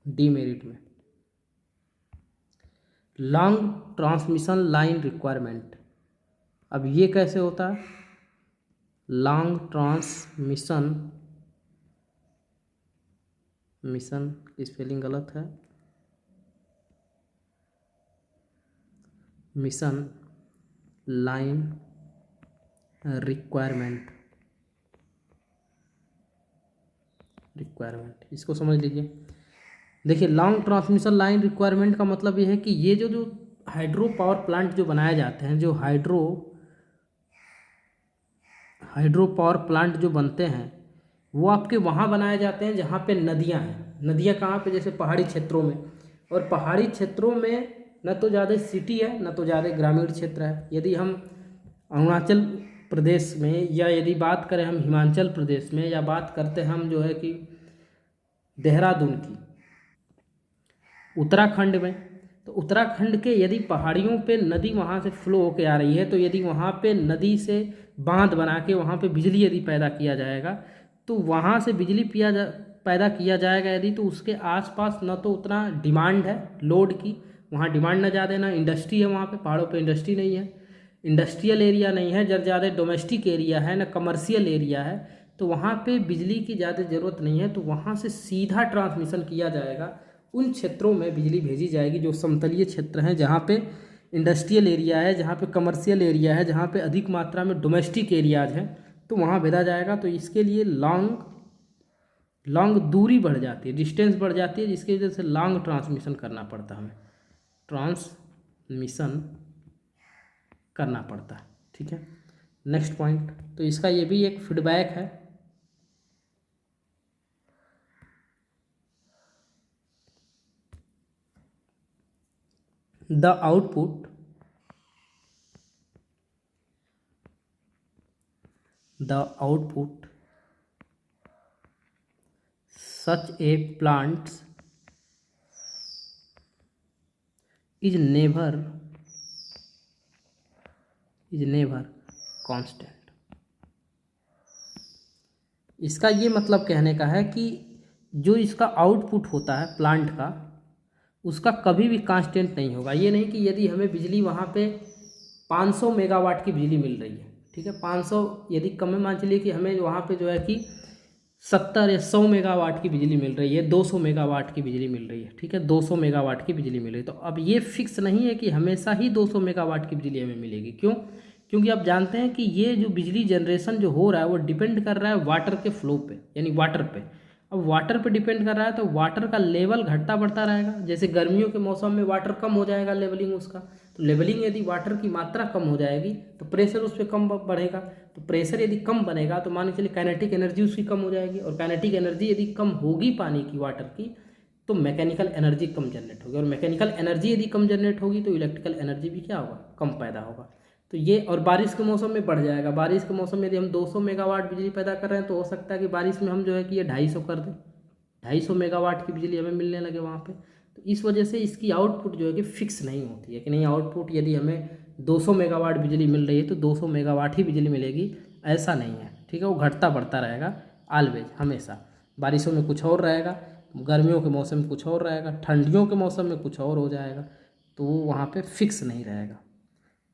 डीमेरिट में, लॉन्ग ट्रांसमिशन लाइन रिक्वायरमेंट। अब ये कैसे होता है, लॉन्ग ट्रांसमिशन, मिशन की स्पेलिंग गलत है, मिशन लाइन रिक्वायरमेंट, इसको समझ लीजिए। देखिए, लॉन्ग ट्रांसमिशन लाइन रिक्वायरमेंट का मतलब ये है कि ये जो हाइड्रो पावर प्लांट जो बनाए जाते हैं, जो हाइड्रो पावर प्लांट जो बनते हैं वो आपके वहाँ बनाए जाते हैं जहाँ पे नदियाँ हैं। नदियाँ कहाँ पे, जैसे पहाड़ी क्षेत्रों में, और पहाड़ी क्षेत्रों में न तो ज़्यादा सिटी है न तो ज़्यादा ग्रामीण क्षेत्र है। यदि हम अरुणाचल प्रदेश में, या यदि बात करें हम हिमाचल प्रदेश में, या बात करते हैं हम जो है कि देहरादून की, उत्तराखंड में, तो उत्तराखंड के यदि पहाड़ियों पे नदी वहाँ से फ्लो होके आ रही है, तो यदि वहाँ पे नदी से बांध बना के वहाँ पे बिजली यदि पैदा किया जाएगा, तो वहाँ से बिजली पैदा किया जाएगा यदि, तो उसके आसपास न तो उतना डिमांड है लोड की, वहाँ डिमांड न ज़्यादा, ना इंडस्ट्री है वहाँ पे, पहाड़ों पे इंडस्ट्री नहीं है, इंडस्ट्रियल एरिया नहीं है, जब ज़्यादा डोमेस्टिक एरिया है, ना कमर्शियल एरिया है, तो वहाँ पे बिजली की ज़्यादा ज़रूरत नहीं है, तो वहाँ से सीधा ट्रांसमिशन किया जाएगा, उन क्षेत्रों में बिजली भेजी जाएगी जो समतलीय क्षेत्र हैं, जहाँ पे इंडस्ट्रियल एरिया है, जहाँ पे कमर्शियल एरिया है, जहाँ पे अधिक मात्रा में डोमेस्टिक एरियाज हैं, तो वहाँ भेजा जाएगा। तो इसके लिए लॉन्ग लॉन्ग दूरी बढ़ जाती है, डिस्टेंस बढ़ जाती है, जिसकी वजह से लॉन्ग ट्रांसमिशन करना पड़ता है हमें, ट्रांसमिशन करना पड़ता है। ठीक है, नेक्स्ट पॉइंट, तो इसका ये भी एक फीडबैक है। The output such a plants is never constant। इसका ये मतलब कहने का है कि जो इसका आउटपुट होता है प्लांट का, उसका कभी भी कांस्टेंट नहीं होगा। ये नहीं कि यदि हमें बिजली वहाँ पे 500 मेगावाट की बिजली मिल रही है, ठीक है, 500 यदि कम में मान चलिए कि हमें वहाँ पे जो है कि 70 या 100 मेगावाट की बिजली मिल रही है, 200 मेगावाट की बिजली मिल रही है, ठीक है, 200 मेगावाट की बिजली मिल रही है, तो अब ये फिक्स नहीं है कि हमेशा ही 200 मेगावाट की बिजली हमें मिलेगी। क्यों? क्योंकि आप जानते हैं कि ये जो बिजली जनरेशन जो हो रहा है वो डिपेंड कर रहा है वाटर के फ्लो पे, यानी वाटर पे। अब वाटर पे डिपेंड कर रहा है तो वाटर का लेवल घटता बढ़ता रहेगा। जैसे गर्मियों के मौसम में वाटर कम हो जाएगा लेवलिंग उसका, तो लेवलिंग यदि वाटर की मात्रा कम हो जाएगी तो प्रेशर उस पर कम बढ़ेगा, तो प्रेशर यदि कम बनेगा तो मान के चलिए काइनेटिक एनर्जी उसकी कम हो जाएगी, और काइनेटिक एनर्जी यदि कम होगी पानी की, वाटर की, तो मैकेनिकल एनर्जी कम जनरेट होगी, और मैकेनिकल एनर्जी यदि कम जनरेट होगी तो इलेक्ट्रिकल एनर्जी भी क्या होगा, कम पैदा होगा। तो ये, और बारिश के मौसम में बढ़ जाएगा। बारिश के मौसम में यदि हम 200 मेगावाट बिजली पैदा कर रहे हैं तो हो सकता है कि बारिश में हम जो है कि ये 250 कर दें, 250 मेगावाट की बिजली हमें मिलने लगे वहाँ पे। तो इस वजह से इसकी आउटपुट जो है कि फिक्स नहीं होती है कि नहीं आउटपुट यदि हमें 200 मेगावाट बिजली मिल रही है तो 200 मेगावाट ही बिजली मिलेगी, ऐसा नहीं है। ठीक है, वो घटता बढ़ता रहेगा ऑलवेज, हमेशा। बारिशों में कुछ और रहेगा, गर्मियों के मौसम में कुछ और रहेगा, ठंडियों के मौसम में कुछ और हो जाएगा, तो वो वहाँ पे फिक्स नहीं रहेगा।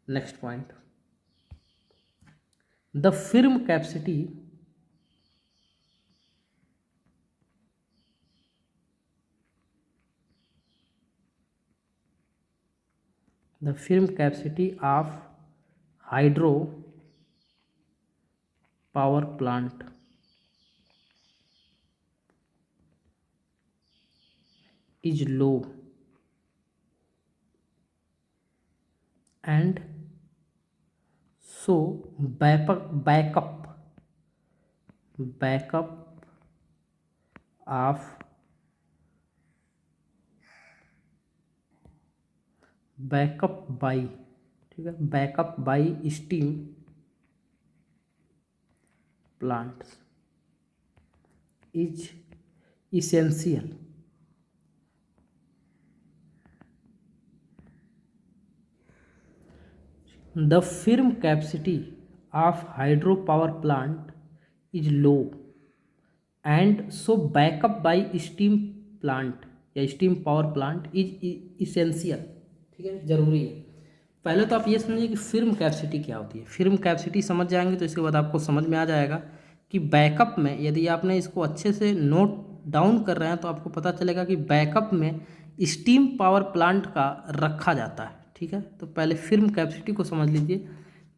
Next point, the film capacity of hydro power plant is low and so backup of backup by, ठीक है, backup by steam plants is essential. The firm capacity of hydro power plant is low and so backup by steam plant या steam power plant is essential। ठीक है, जरूरी है। पहले तो आप ये समझिए कि फिल्म कैपेसिटी क्या होती है। फिल्म कैपेसिटी समझ जाएंगे तो इसके बाद आपको समझ में आ जाएगा कि बैकअप में, यदि आपने इसको अच्छे से नोट डाउन कर रहे हैं तो आपको पता चलेगा कि बैकअप में स्टीम पावर प्लांट का रखा जाता है। ठीक है, तो पहले फिल्म कैपेसिटी को समझ लीजिए।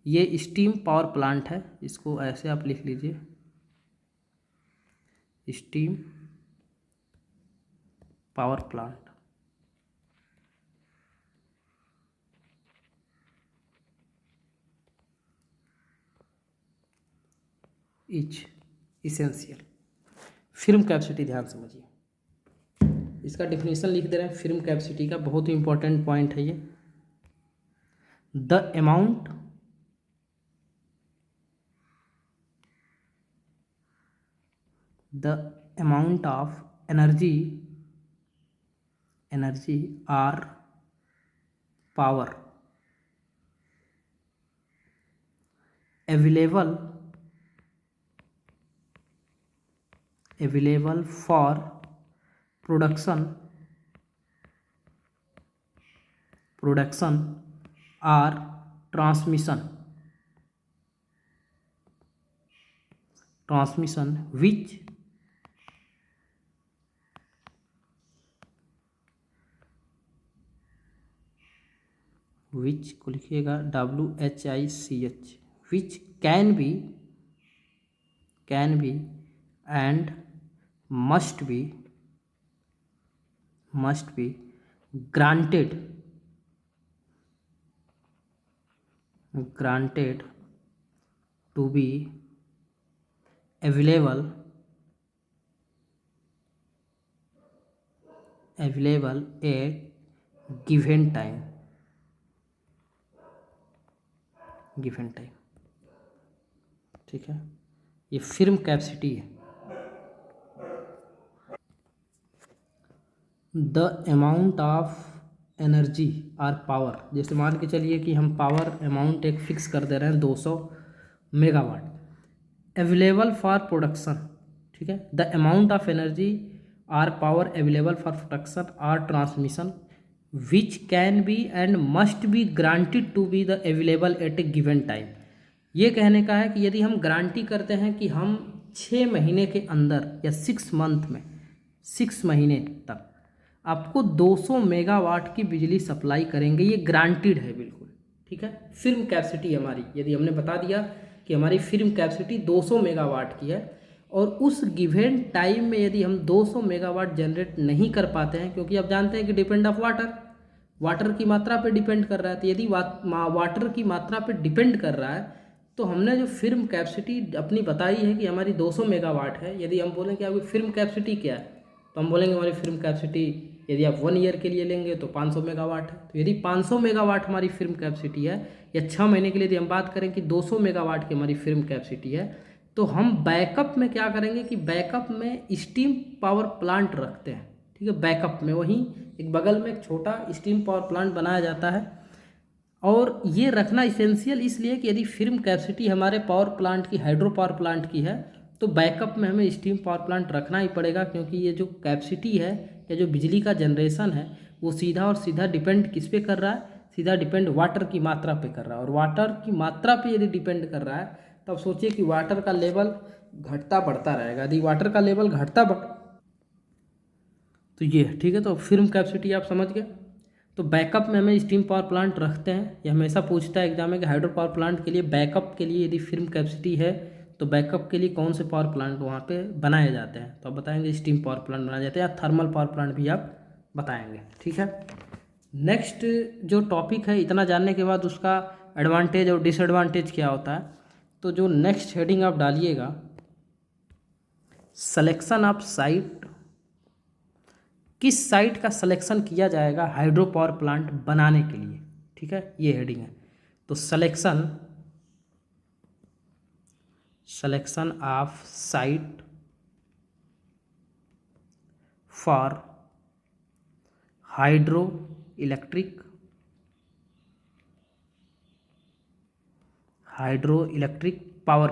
ये स्टीम पावर प्लांट है, इसको ऐसे आप लिख लीजिए, steam power plant. Etch essential. Film capacity ध्यान समझिए, इसका डिफिनेशन लिख दे रहे हैं फिल्म कैपेसिटी का, बहुत ही इंपॉर्टेंट पॉइंट है ये। The amount of energy or power available for production or transmission which को लिखिएगा WHICH, which can be and must be granted to be available at given time। ठीक है, ये फिल्म कैपेसिटी है। द अमाउंट ऑफ एनर्जी और पावर, जैसे मान के चलिए कि हम पावर अमाउंट एक फिक्स कर दे रहे हैं 200 मेगावाट अवेलेबल फॉर प्रोडक्शन। ठीक है, द अमाउंट ऑफ एनर्जी और पावर अवेलेबल फॉर प्रोडक्शन और transmission which can be and must be granted to be the available at a given time. ये कहने का है कि यदि हम गारंटी करते हैं कि हम 6 महीने के अंदर या 6 मंथ में 6 महीने तक आपको 200 मेगावाट की बिजली सप्लाई करेंगे, ये ग्रांटेड है बिल्कुल। ठीक है, फिल्म कैपेसिटी हमारी, यदि हमने बता दिया कि हमारी फिल्म कैपेसिटी 200 मेगावाट की है और उस गिवन टाइम में यदि हम 200 मेगावाट जनरेट नहीं कर पाते हैं, क्योंकि आप जानते हैं कि डिपेंड ऑफ वाटर की मात्रा पे डिपेंड कर रहा है, तो यदि वाटर की मात्रा पे डिपेंड कर रहा है तो हमने जो फिल्म कैपेसिटी अपनी बताई है कि हमारी 200 मेगावाट है। यदि हम बोलें कि आपकी फिल्म कैपेसिटी क्या है, तो हम बोलेंगे हमारी फिल्म कैपेसिटी यदि आप 1 ईयर के लिए लेंगे तो 500 मेगावाट है। तो यदि 500 मेगावाट हमारी फिल्म कैपेसिटी है, या 6 महीने के लिए यदि हम बात करें कि 200 मेगावाट की हमारी फिल्म कैपेसिटी है, तो हम बैकअप में क्या करेंगे कि बैकअप में स्टीम पावर प्लांट रखते हैं। ठीक है, बैकअप में वहीं एक बगल में एक छोटा स्टीम पावर प्लांट बनाया जाता है। और ये रखना इसेंशियल इसलिए कि यदि फिल्म कैपेसिटी हमारे पावर प्लांट की, हाइड्रो पावर प्लांट की है, तो बैकअप में हमें स्टीम पावर प्लांट रखना ही पड़ेगा, क्योंकि ये जो कैपेसिटी है या जो बिजली का जनरेशन है वो सीधा और सीधा डिपेंड किस पे कर रहा है, सीधा डिपेंड वाटर की मात्रा पे कर रहा है। और वाटर की मात्रा पे यदि डिपेंड कर रहा है तो अब सोचिए कि वाटर का लेवल घटता बढ़ता रहेगा। यदि वाटर का लेवल घटता बढ़ तो ये ठीक है, तो फिल्म कैपेसिटी आप समझ गए। तो बैकअप में हमें स्टीम पावर प्लांट रखते हैं। ये हमेशा पूछता है एग्जाम में कि हाइड्रो पावर प्लांट के लिए बैकअप के लिए यदि फिल्म कैपेसिटी है तो बैकअप के लिए कौन से पावर प्लांट वहाँ पे बनाए जाते हैं, तो आप बताएंगे स्टीम पावर प्लांट बनाए जाते हैं, या थर्मल पावर प्लांट भी आप बताएंगे। ठीक है, नेक्स्ट जो टॉपिक है, इतना जानने के बाद उसका एडवांटेज और डिसएडवांटेज क्या होता है, तो जो नेक्स्ट हेडिंग आप डालिएगा, सिलेक्शन ऑफ साइट, किस साइट का सिलेक्शन किया जाएगा हाइड्रो पावर प्लांट बनाने के लिए। ठीक है, ये हेडिंग है। तो selection of site for hydro electric power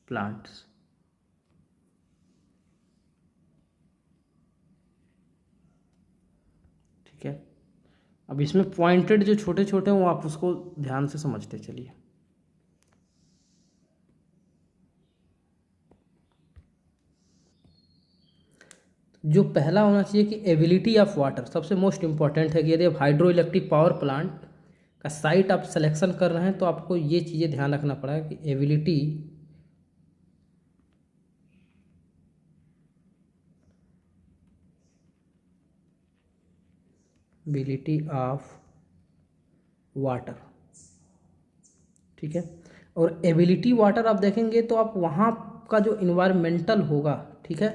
plants. ठीक है, अब इसमें पॉइंटेड जो छोटे छोटे हैं वो आप उसको ध्यान से समझते चलिए। जो पहला होना चाहिए कि एबिलिटी ऑफ वाटर, सबसे मोस्ट इम्पॉर्टेंट है कि यदि आप हाइड्रो इलेक्ट्रिक पावर प्लांट का साइट आप सिलेक्शन कर रहे हैं तो आपको ये चीज़ें ध्यान रखना पड़ेगा कि एबिलिटी ऑफ वाटर। ठीक है, और एबिलिटी वाटर आप देखेंगे तो आप वहाँ का जो इन्वायरमेंटल होगा, ठीक है,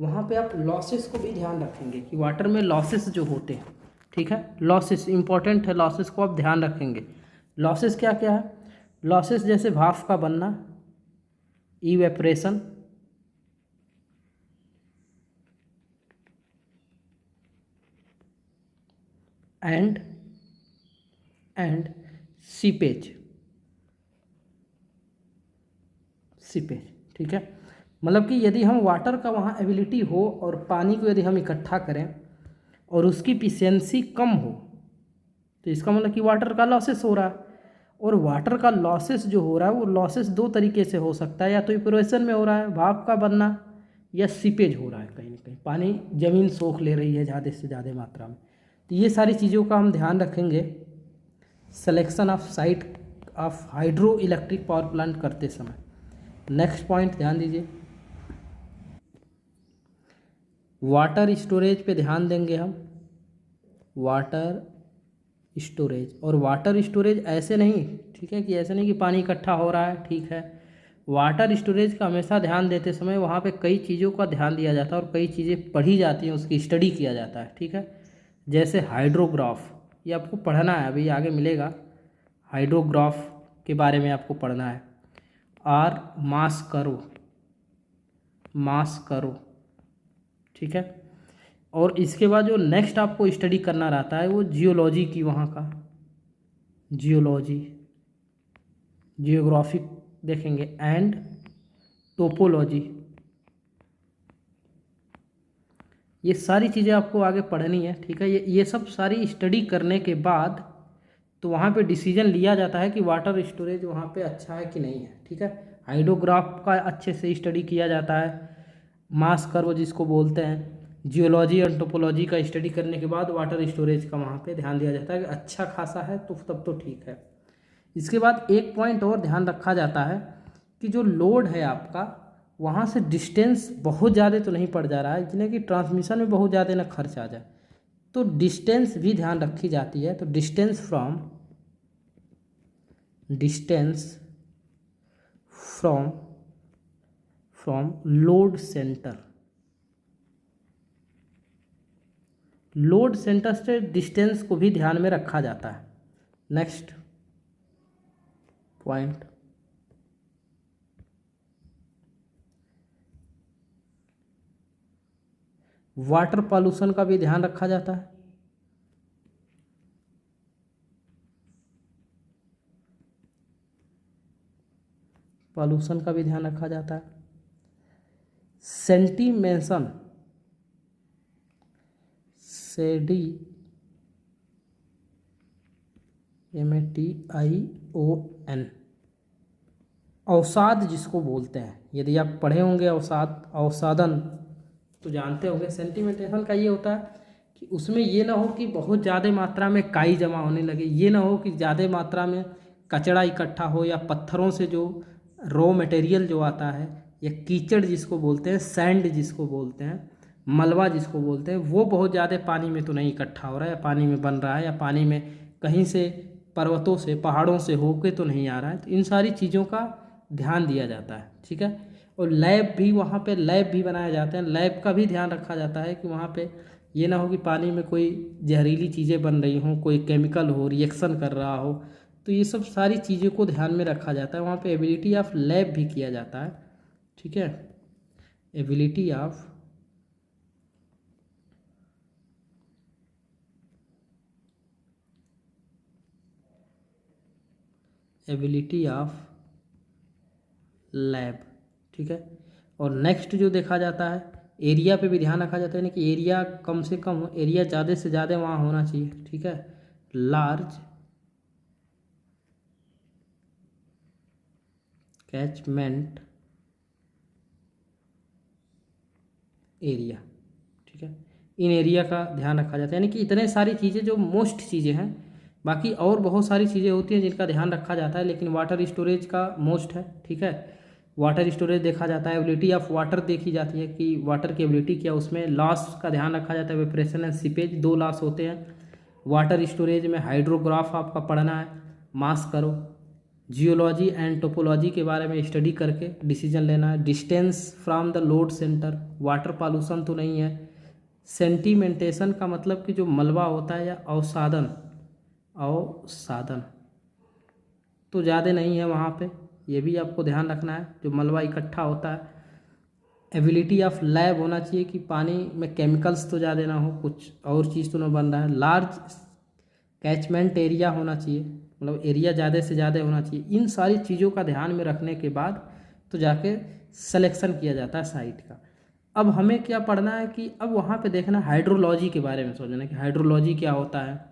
वहाँ पे आप लॉसेस को भी ध्यान रखेंगे कि वाटर में लॉसेस जो होते हैं, ठीक है, लॉसेस इंपॉर्टेंट है, लॉसेस को आप ध्यान रखेंगे। लॉसेस क्या क्या है, लॉसेस जैसे भाप का बनना, इवेपरेशन, एंड सीपेज। ठीक है, मतलब कि यदि हम वाटर का वहाँ एबिलिटी हो और पानी को यदि हम इकट्ठा करें और उसकी इफिशिएंसी कम हो, तो इसका मतलब कि वाटर का लॉसेस हो रहा है। और वाटर का लॉसेस जो हो रहा है वो लॉसेस 2 तरीके से हो सकता है, या तो इवेपोरेशन में हो रहा है, भाप का बनना, या सीपेज हो रहा है, कहीं ना कहीं पानी ज़मीन सोख ले रही है ज़्यादा से ज़्यादा मात्रा में। तो ये सारी चीज़ों का हम ध्यान रखेंगे selection of site of hydro electric power plant करते समय। नेक्स्ट पॉइंट ध्यान दीजिए, वाटर स्टोरेज पे ध्यान देंगे हम। वाटर स्टोरेज, और वाटर स्टोरेज ऐसे नहीं, ठीक है, कि ऐसे नहीं कि पानी इकट्ठा हो रहा है, ठीक है। वाटर स्टोरेज का हमेशा ध्यान देते समय वहाँ पे कई चीज़ों का ध्यान दिया जाता है और कई चीज़ें पढ़ी जाती हैं, उसकी स्टडी किया जाता है, ठीक है। जैसे हाइड्रोग्राफ, ये आपको पढ़ना है, अभी आगे मिलेगा। हाइड्रोग्राफ के बारे में आपको पढ़ना है। और मास करो, ठीक है। और इसके बाद जो नेक्स्ट आपको स्टडी करना रहता है वो जियोलॉजी की, वहाँ का जियोलॉजी, जियोग्राफिक देखेंगे, एंड टोपोलॉजी। ये सारी चीज़ें आपको आगे पढ़नी है, ठीक है। ये सब सारी स्टडी करने के बाद तो वहाँ पे डिसीजन लिया जाता है कि वाटर स्टोरेज वहाँ पे अच्छा है कि नहीं है, ठीक है। हाइड्रोग्राफ का अच्छे से स्टडी किया जाता है, मास कर्व जिसको बोलते हैं, जियोलॉजी और टोपोलॉजी का स्टडी करने के बाद वाटर स्टोरेज का वहाँ पे ध्यान दिया जाता है कि अच्छा खासा है तो तब तो ठीक है। इसके बाद एक पॉइंट और ध्यान रखा जाता है कि जो लोड है आपका, वहाँ से डिस्टेंस बहुत ज़्यादा तो नहीं पड़ जा रहा है जिन्हें कि ट्रांसमिशन में बहुत ज़्यादा ना खर्च आ जाए, तो डिस्टेंस भी ध्यान रखी जाती है। तो डिस्टेंस फ्रॉम लोड सेंटर से डिस्टेंस को भी ध्यान में रखा जाता है। नेक्स्ट पॉइंट, वाटर पॉल्यूशन का भी ध्यान रखा जाता है। पॉल्यूशन का भी ध्यान रखा जाता है। सेंटीमेशन, SEDIMATION, अवसाद जिसको बोलते हैं, यदि आप पढ़े होंगे अवसादन तो जानते होंगे। सेंटीमेंटेशन का ये होता है कि उसमें ये ना हो कि बहुत ज़्यादा मात्रा में काई जमा होने लगे, ये ना हो कि ज़्यादा मात्रा में कचरा इकट्ठा हो, या पत्थरों से जो रॉ मटेरियल जो आता है, या कीचड़ जिसको बोलते हैं, सैंड जिसको बोलते हैं, मलबा जिसको बोलते हैं, वो बहुत ज़्यादा पानी में तो नहीं इकट्ठा हो रहा है, या पानी में बन रहा है, या पानी में कहीं से पर्वतों से पहाड़ों से होके तो नहीं आ रहा है। तो इन सारी चीज़ों का ध्यान दिया जाता है, ठीक है। और लैब भी, वहाँ पे लैब भी बनाए जाते हैं, लैब का भी ध्यान रखा जाता है कि वहाँ पे ये ना हो कि पानी में कोई जहरीली चीज़ें बन रही हों, कोई केमिकल हो, रिएक्शन कर रहा हो। तो ये सब सारी चीज़ों को ध्यान में रखा जाता है। वहाँ पे एबिलिटी ऑफ लैब भी किया जाता है, ठीक है। एबिलिटी ऑफ लैब, ठीक है। और नेक्स्ट जो देखा जाता है, एरिया पे भी ध्यान रखा जाता है, यानी कि एरिया कम से कम, एरिया ज़्यादा से ज़्यादा वहाँ होना चाहिए, ठीक है। लार्ज कैचमेंट एरिया, ठीक है। इन एरिया का ध्यान रखा जाता है, यानी कि इतने सारी चीज़ें जो मोस्ट चीज़ें हैं, बाकी और बहुत सारी चीज़ें होती हैं जिनका ध्यान रखा जाता है, लेकिन वाटर स्टोरेज का मोस्ट है, ठीक है। वाटर स्टोरेज देखा जाता है, एबिलिटी ऑफ वाटर देखी जाती है कि वाटर की एबिलिटी क्या, उसमें लॉस का ध्यान रखा जाता है, वेपरेशन एंड सीपेज, 2 लॉस होते हैं वाटर स्टोरेज में। हाइड्रोग्राफ आपका पढ़ना है, मास करो, जियोलॉजी एंड टोपोलॉजी के बारे में स्टडी करके डिसीजन लेना है। Distance from the load centre, water pollution तो नहीं है। सेंटीमेंटेशन का मतलब कि जो मलबा होता है, या अवसादन तो ज़्यादा नहीं है वहाँ पे, ये भी आपको ध्यान रखना है, जो मलबा इकट्ठा होता है। एबिलिटी ऑफ लैब होना चाहिए कि पानी में केमिकल्स तो ज़्यादा ना हो, कुछ और चीज़ तो ना बन रहा है। लार्ज कैचमेंट एरिया होना चाहिए, मतलब एरिया ज़्यादा से ज़्यादा होना चाहिए। इन सारी चीज़ों का ध्यान में रखने के बाद तो जाके सिलेक्शन किया जाता है साइट का। अब हमें क्या पढ़ना है कि अब वहाँ पे देखना हाइड्रोलॉजी के बारे में, सोचना कि हाइड्रोलॉजी क्या होता है।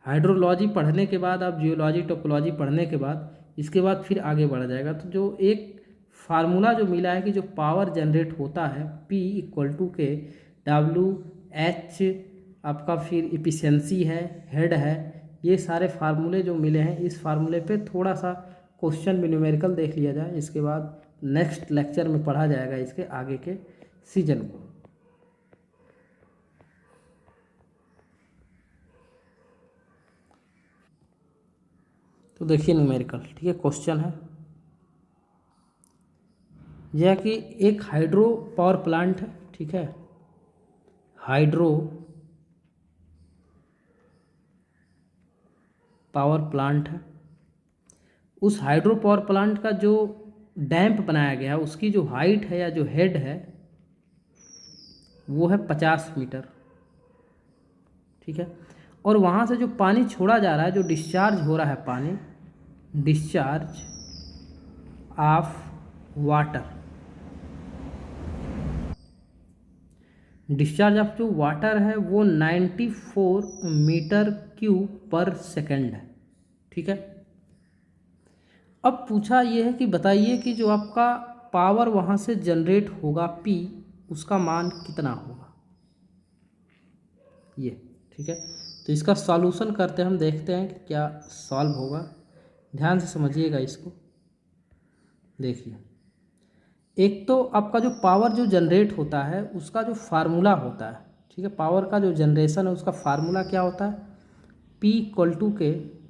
हाइड्रोलॉजी पढ़ने के बाद आप जियोलॉजी टोपोलॉजी पढ़ने के बाद इसके बाद फिर आगे बढ़ जाएगा। तो जो एक फार्मूला जो मिला है कि जो पावर जनरेट होता है P = K, WH आपका फिर इफिशियंसी है, हेड है, ये सारे फार्मूले जो मिले हैं, इस फार्मूले पे थोड़ा सा क्वेश्चन भी न्यूमेरिकल देख लिया जाए, इसके बाद नेक्स्ट लेक्चर में पढ़ा जाएगा इसके आगे के सीजन को। तो देखिए न्यूमेरिकल, ठीक है, क्वेश्चन है यह कि एक हाइड्रो पावर प्लांट है, ठीक है, हाइड्रो पावर प्लांट है। उस हाइड्रो पावर प्लांट का जो डैम्प बनाया गया है उसकी जो हाइट है या जो हेड है वो है 50 मीटर, ठीक है। और वहाँ से जो पानी छोड़ा जा रहा है, जो डिस्चार्ज हो रहा है पानी, discharge of water, discharge of जो वाटर है वो 94 मीटर क्यूब पर सेकंड है, ठीक है। अब पूछा ये है कि बताइए कि जो आपका पावर वहाँ से जनरेट होगा P, उसका मान कितना होगा, ये, ठीक है। तो इसका सॉल्यूशन करते हैं हम, देखते हैं कि क्या सॉल्व होगा। ध्यान से समझिएगा इसको। देखिए, एक तो आपका जो पावर जो जनरेट होता है उसका जो फार्मूला होता है, ठीक है, पावर का जो जनरेशन है उसका फार्मूला क्या होता है, P इक्वल टू के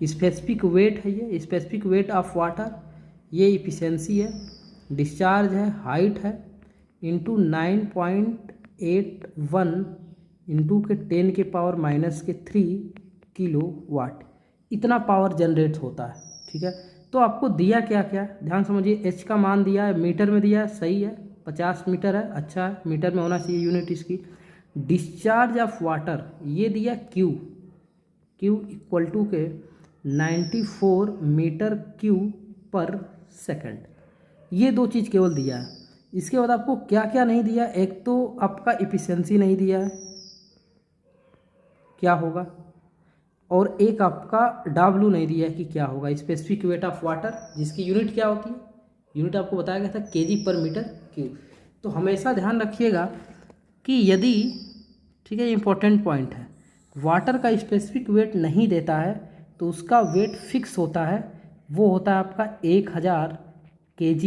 स्पेसिफिक वेट है, ये स्पेसिफिक वेट ऑफ वाटर, ये इफिशिएंसी है, डिस्चार्ज है, हाइट है, इंटू 9.81 इंटू के 10 के पावर माइनस के 3 किलो वाट, इतना पावर जनरेट होता है, ठीक है। तो आपको दिया क्या क्या, ध्यान समझिए। एच का मान दिया है, मीटर में दिया है, सही है, 50 मीटर है, अच्छा है, मीटर में होना चाहिए यूनिट इसकी। डिस्चार्ज ऑफ वाटर ये दिया क्यू, क्यू इक्वल टू के 94 मीटर क्यूब पर सेकंड, ये दो चीज़ केवल दिया है। इसके बाद आपको क्या क्या नहीं दिया, एक तो आपका इफिशिएंसी नहीं दिया है क्या होगा, और एक आपका W नहीं दिया है कि क्या होगा, स्पेसिफिक वेट ऑफ वाटर, जिसकी यूनिट क्या होती है, यूनिट आपको बताया गया था केजी पर मीटर क्यूब। तो हमेशा ध्यान रखिएगा कि यदि, ठीक है, इंपॉर्टेंट पॉइंट है, वाटर का स्पेसिफिक वेट नहीं देता है तो उसका वेट फिक्स होता है, वो होता है आपका 1000 kg,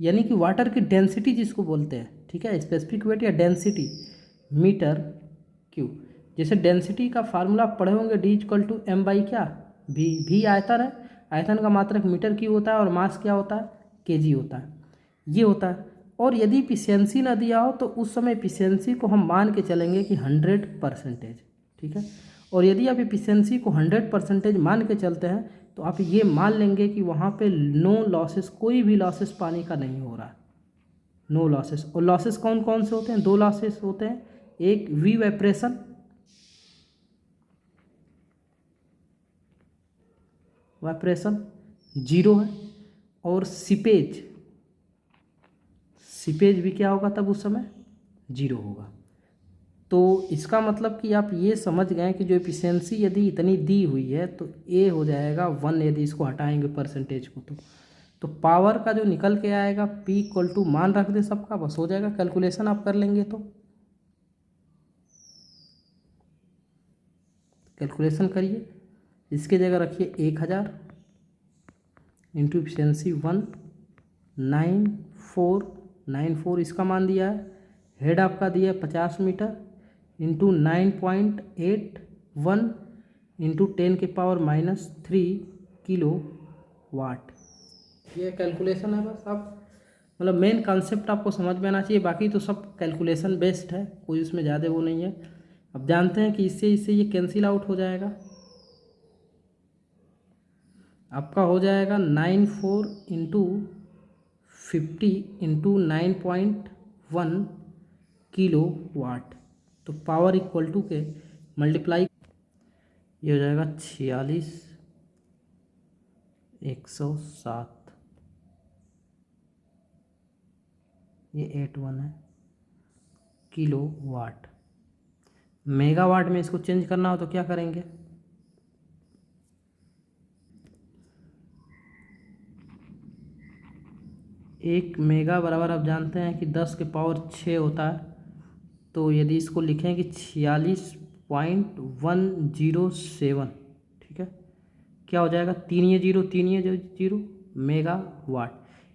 यानी कि वाटर की डेंसिटी जिसको बोलते हैं, ठीक है, स्पेसिफिक वेट या डेंसिटी मीटर क्यूब। जैसे डेंसिटी का फार्मूला पढ़े होंगे, D equal to M by क्या, भी आयतन है, आयतन का मात्रक मीटर क्यूब होता है, और मास क्या होता है, केजी होता है, ये होता है। और यदि इफिशिएंसी ना दिया हो तो उस समय इफिशिएंसी को हम मान के चलेंगे कि 100%, ठीक है। और यदि आप इफिशिएंसी को 100% मान के चलते हैं तो आप ये मान लेंगे कि वहाँ पे नो लॉसेस, कोई भी लॉसेस पानी का नहीं हो रहा, नो लॉसेस। और लॉसेस कौन कौन से होते हैं, दो लॉसेस होते हैं, एक वी वेपरेशन, वेपरेशन जीरो है, और सिपेज, सिपेज भी क्या होगा तब उस समय, जीरो होगा। तो इसका मतलब कि आप ये समझ गए कि जो एफिशिएंसी यदि इतनी दी हुई है तो ए हो जाएगा 1, यदि इसको हटाएंगे परसेंटेज को तो पावर का जो निकल के आएगा P इक्वल टू, मान रख दे सबका, बस हो जाएगा, कैलकुलेशन आप कर लेंगे तो कैलकुलेशन करिए, इसके जगह रखिए 1000 इंटू एफिशिएंसी 19494, इसका मान दिया है, हेड आपका दिया है 50 मीटर इंटू 9.81 इंटू 10 के पावर माइनस 3 किलो वाट, ये कैलकुलेशन है। बस आप मतलब मेन कॉन्सेप्ट आपको समझ में आना चाहिए, बाकी तो सब कैलकुलेशन बेस्ड है, कोई उसमें ज़्यादा वो नहीं है। अब जानते हैं कि इससे इससे ये कैंसिल आउट हो जाएगा, आपका हो जाएगा 94 इंटू 50 इंटू 9.1 किलो वाट, तो पावर इक्वल टू के मल्टीप्लाई, ये हो जाएगा 46,107, ये 81 है किलो वाट। मेगावाट में इसको चेंज करना हो तो क्या करेंगे, एक मेगा बराबर आप जानते हैं कि 10 के पावर 6 होता है, तो यदि इसको लिखें कि 46.107, क्या हो जाएगा, 3 ये 0 मेगावाट,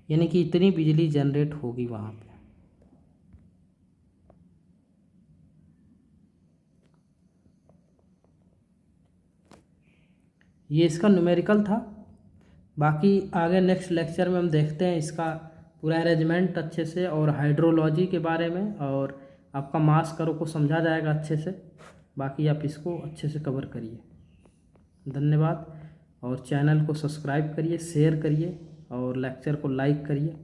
यानी कि इतनी बिजली जनरेट होगी वहाँ पे। ये इसका न्यूमेरिकल था। बाकी आगे नेक्स्ट लेक्चर में हम देखते हैं इसका पूरा अरेंजमेंट अच्छे से और हाइड्रोलॉजी के बारे में, और आपका मास करो को समझा जाएगा अच्छे से। बाकी आप इसको अच्छे से कवर करिए। धन्यवाद। और चैनल को सब्सक्राइब करिए, शेयर करिए और लेक्चर को लाइक करिए।